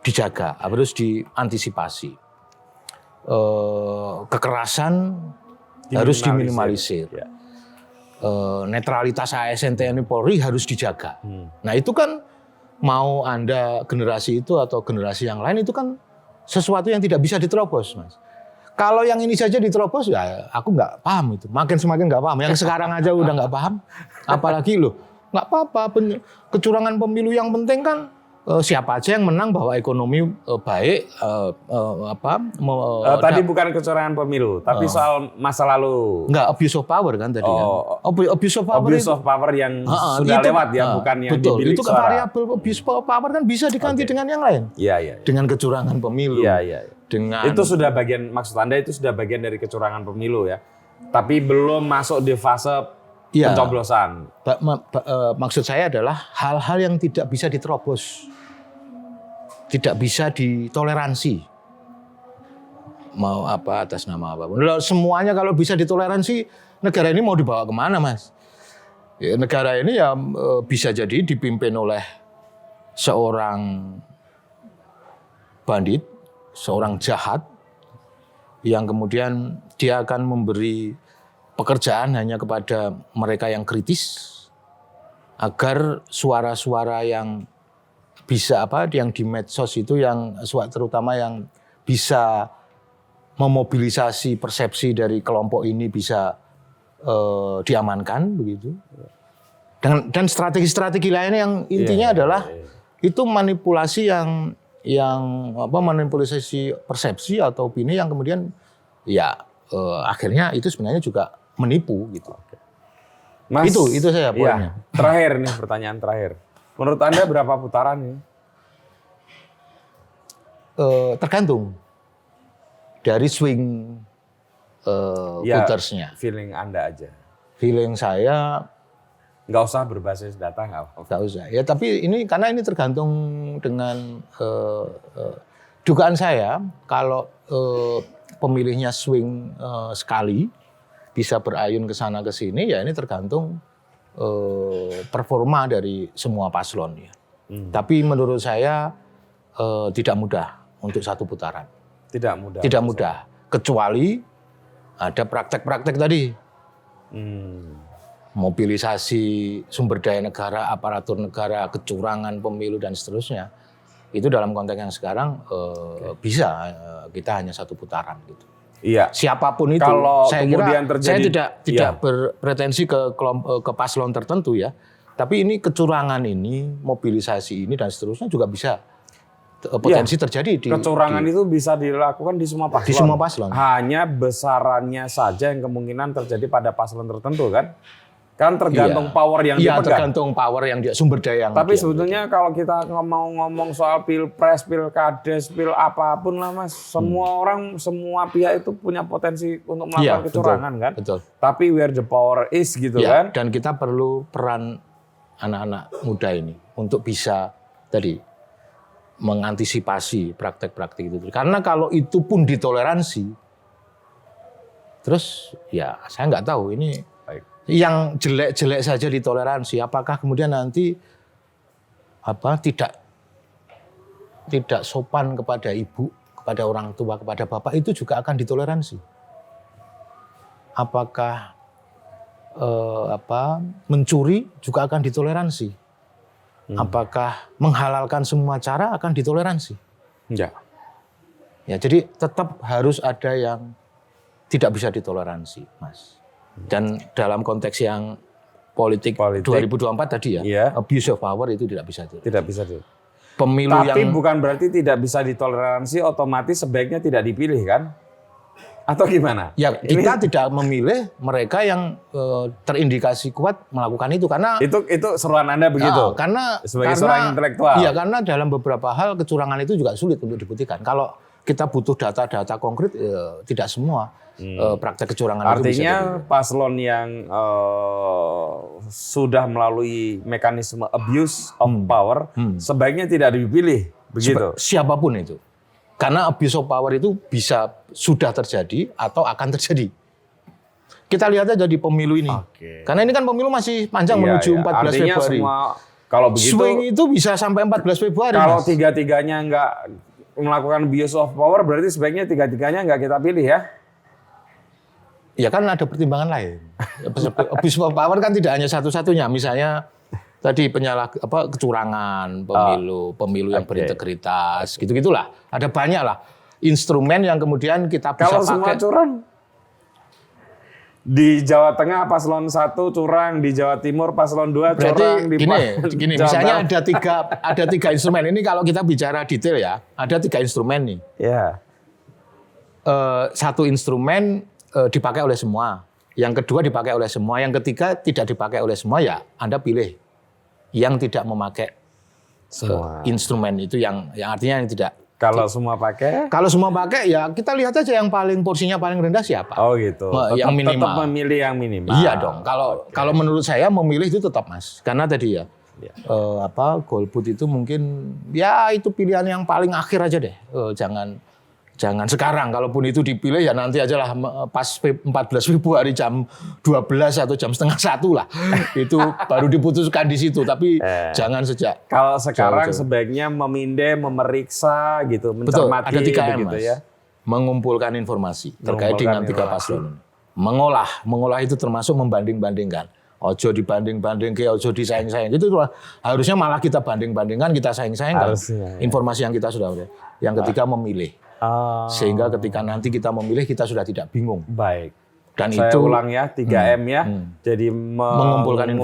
dijaga, harus diantisipasi. Kekerasan harus diminimalisir. Ya. Netralitas ASN TNI Polri harus dijaga. Nah itu kan mau Anda generasi itu atau generasi yang lain itu kan sesuatu yang tidak bisa diterobos, Mas. Kalau yang ini saja diterobos ya aku nggak paham itu. Semakin nggak paham. Yang sekarang aja udah nggak paham. Apalagi loh, nggak apa-apa. Kecurangan pemilu yang penting kan siapa aja yang menang bahwa ekonomi baik. Tadi bukan kecurangan pemilu, tapi soal masa lalu. Enggak, abuse of power kan tadi kan. Abuse of power yang sudah lewat ya, bukan yang dibilik itu kan variabel abuse of power kan bisa diganti dengan yang lain. Iya. Dengan kecurangan pemilu. Iya. Dengan itu sudah bagian, maksud Anda itu sudah bagian dari kecurangan pemilu ya. Tapi belum masuk di fase pencoblosan. Maksud saya adalah hal-hal yang tidak bisa diterobos. Tidak bisa ditoleransi. Mau apa atas nama apapun. Semuanya kalau bisa ditoleransi, negara ini mau dibawa kemana, Mas? Ya, negara ini ya bisa jadi dipimpin oleh seorang bandit, seorang jahat, yang kemudian dia akan memberi pekerjaan hanya kepada mereka yang kritis, agar suara-suara yang bisa yang di medsos itu yang terutama yang bisa memobilisasi persepsi dari kelompok ini bisa diamankan begitu. Dan strategi-strategi lainnya yang intinya adalah itu manipulasi yang manipulasi persepsi atau opini yang kemudian akhirnya itu sebenarnya juga menipu gitu. Mas, itu saya poinnya. Terakhir nih pertanyaan terakhir. Menurut Anda berapa putaran nih? Tergantung dari swing putersnya. Feeling Anda aja. Feeling saya nggak usah berbasis data, nggak apa-apa. Nggak usah. Ya tapi karena ini tergantung dengan dugaan saya kalau pemilihnya swing sekali bisa berayun ke sana ke sini, ya ini tergantung performa dari semua paslon ya. Tapi menurut saya tidak mudah untuk satu putaran. Tidak mudah. Tidak mudah. Kecuali ada praktek-praktek tadi. Mobilisasi sumber daya negara, aparatur negara, kecurangan pemilu dan seterusnya. Itu dalam konteks yang sekarang bisa kita hanya satu putaran gitu. Iya. Siapapun itu, kalau saya kira terjadi, saya tidak berpretensi ke paslon tertentu ya. Tapi ini kecurangan ini, mobilisasi ini dan seterusnya juga bisa potensi terjadi kecurangan itu bisa dilakukan di semua paslon. Di semua paslon. Hanya besarannya saja yang kemungkinan terjadi pada paslon tertentu kan? Kan tergantung power yang dipegang. Tergantung power yang sumber daya yang tapi sebetulnya kalau kita mau ngomong soal pilpres, pilkades, pil apapun lah Mas, semua pihak itu punya potensi untuk melakukan kecurangan kan? Betul. Tapi where the power is gitu kan? Dan kita perlu peran anak-anak muda ini untuk bisa mengantisipasi praktek-praktek itu. Karena kalau itu pun ditoleransi, terus saya nggak tahu ini yang jelek-jelek saja ditoleransi, apakah kemudian nanti tidak sopan kepada ibu, kepada orang tua, kepada bapak itu juga akan ditoleransi? Apakah mencuri juga akan ditoleransi? Apakah menghalalkan semua cara akan ditoleransi? Enggak. Ya, jadi tetap harus ada yang tidak bisa ditoleransi, Mas. Dan dalam konteks yang politik 2024 tadi abuse of power itu tidak bisa. Tidak bisa. Pemilu tapi bukan berarti tidak bisa ditoleransi otomatis sebaiknya tidak dipilih kan? Atau gimana? Ya kita tidak memilih mereka yang terindikasi kuat melakukan itu karena itu seruan Anda begitu. Karena seorang intelektual. Iya, karena dalam beberapa hal kecurangan itu juga sulit untuk dibuktikan. Kalau kita butuh data-data konkret, tidak semua praktek kecurangan artinya, itu bisa. Artinya paslon yang sudah melalui mekanisme abuse of power sebaiknya tidak dipilih, begitu. Siapapun itu. Karena abuse of power itu sudah terjadi atau akan terjadi. Kita lihat aja di pemilu ini. Karena ini kan pemilu masih panjang menuju 14 Februari. Kalau begitu, swing itu bisa sampai 14 Februari. Kalau tiga-tiganya nggak melakukan abuse of power, berarti sebaiknya tiga-tiganya nggak kita pilih ya? Ya kan ada pertimbangan lain. Abuse of power kan tidak hanya satu-satunya. Misalnya tadi kecurangan pemilu yang berintegritas, gitu-gitulah. Ada banyak lah instrumen yang kemudian kita bisa kalau pakai. Semua curang. Di Jawa Tengah paslon 1 curang, di Jawa Timur paslon 2 curang. Gini, misalnya ada tiga instrumen. Ini kalau kita bicara detail ya, ada 3 instrumen nih. Ya. Satu instrumen dipakai oleh semua, yang kedua dipakai oleh semua, yang ketiga tidak dipakai oleh semua, ya Anda pilih yang tidak memakai semua instrumen itu yang artinya yang tidak. Kalau semua pakai ya kita lihat aja yang porsinya paling rendah siapa. Oh gitu. Yang minimal. Tetap memilih yang minimal. Iya dong. Kalau menurut saya memilih itu tetap Mas, karena tadi golput itu mungkin itu pilihan yang paling akhir aja deh. Jangan sekarang, kalaupun itu dipilih ya nanti aja lah pas 14 Februari jam 12 atau jam setengah 1 lah. Itu baru diputuskan di situ, tapi jangan sejak. Kalau sekarang sebaiknya memindai, memeriksa gitu, mencermati. Betul, ada 3M, gitu Mas. Ya. mengumpulkan informasi terkait dengan tiga paslon. Mengolah itu termasuk membanding-bandingkan. Ojo dibanding-banding ke, ojo disaing-saing. Itu harusnya malah kita banding-bandingkan, kita saing-saingkan. Informasi yang kita sudah ada. Yang ketiga memilih. Sehingga ketika nanti kita memilih, kita sudah tidak bingung. Baik. Dan saya itu ulang ya, 3M ya. Jadi mengumpulkan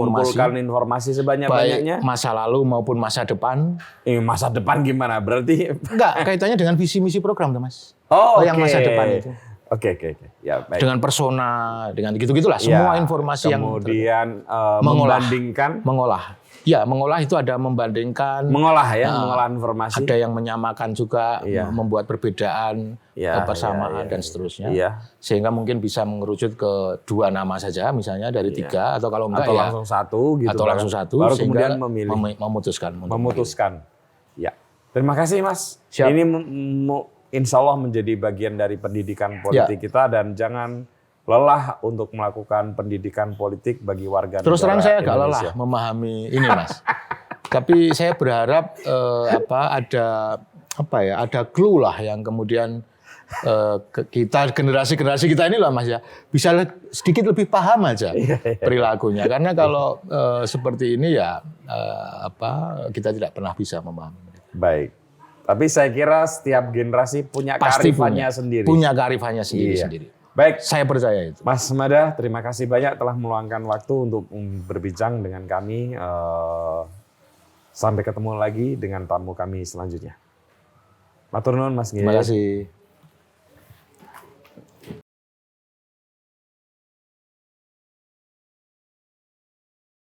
informasi sebanyak-banyaknya. Baik masa lalu maupun masa depan. Masa depan gimana? Berarti enggak kaitannya dengan visi misi program, Mas. Yang masa depan itu. Oke. Ya, baik. Dengan persona, dengan gitu-gitulah semua informasi kemudian membandingkan, mengolah. Ya, mengolah itu ada membandingkan, mengolah informasi. Ada yang menyamakan juga, membuat perbedaan, kebersamaan dan seterusnya. Sehingga mungkin bisa mengerucut ke 2 nama saja, misalnya dari 3 atau kalau enggak atau langsung 1 gitu. Atau langsung 1 baru sehingga kemudian memilih. Memutuskan. Ya. Terima kasih, Mas. Siap. Ini insya Allah menjadi bagian dari pendidikan politik kita dan jangan lelah untuk melakukan pendidikan politik bagi warga negara. Terus terang saya agak Indonesia. lelah memahami ini, Mas. Tapi saya berharap ada clue lah yang kemudian kita generasi kita ini lah, Mas ya, bisa sedikit lebih paham aja perilakunya. Karena kalau seperti ini ya kita tidak pernah bisa memahami. Baik. Tapi saya kira setiap generasi punya kearifannya sendiri. Punya kearifannya sendiri. Baik, saya percaya itu. Mas Mada, terima kasih banyak telah meluangkan waktu untuk berbincang dengan kami. Sampai ketemu lagi dengan tamu kami selanjutnya. Matur nuwun, Mas. Terima kasih.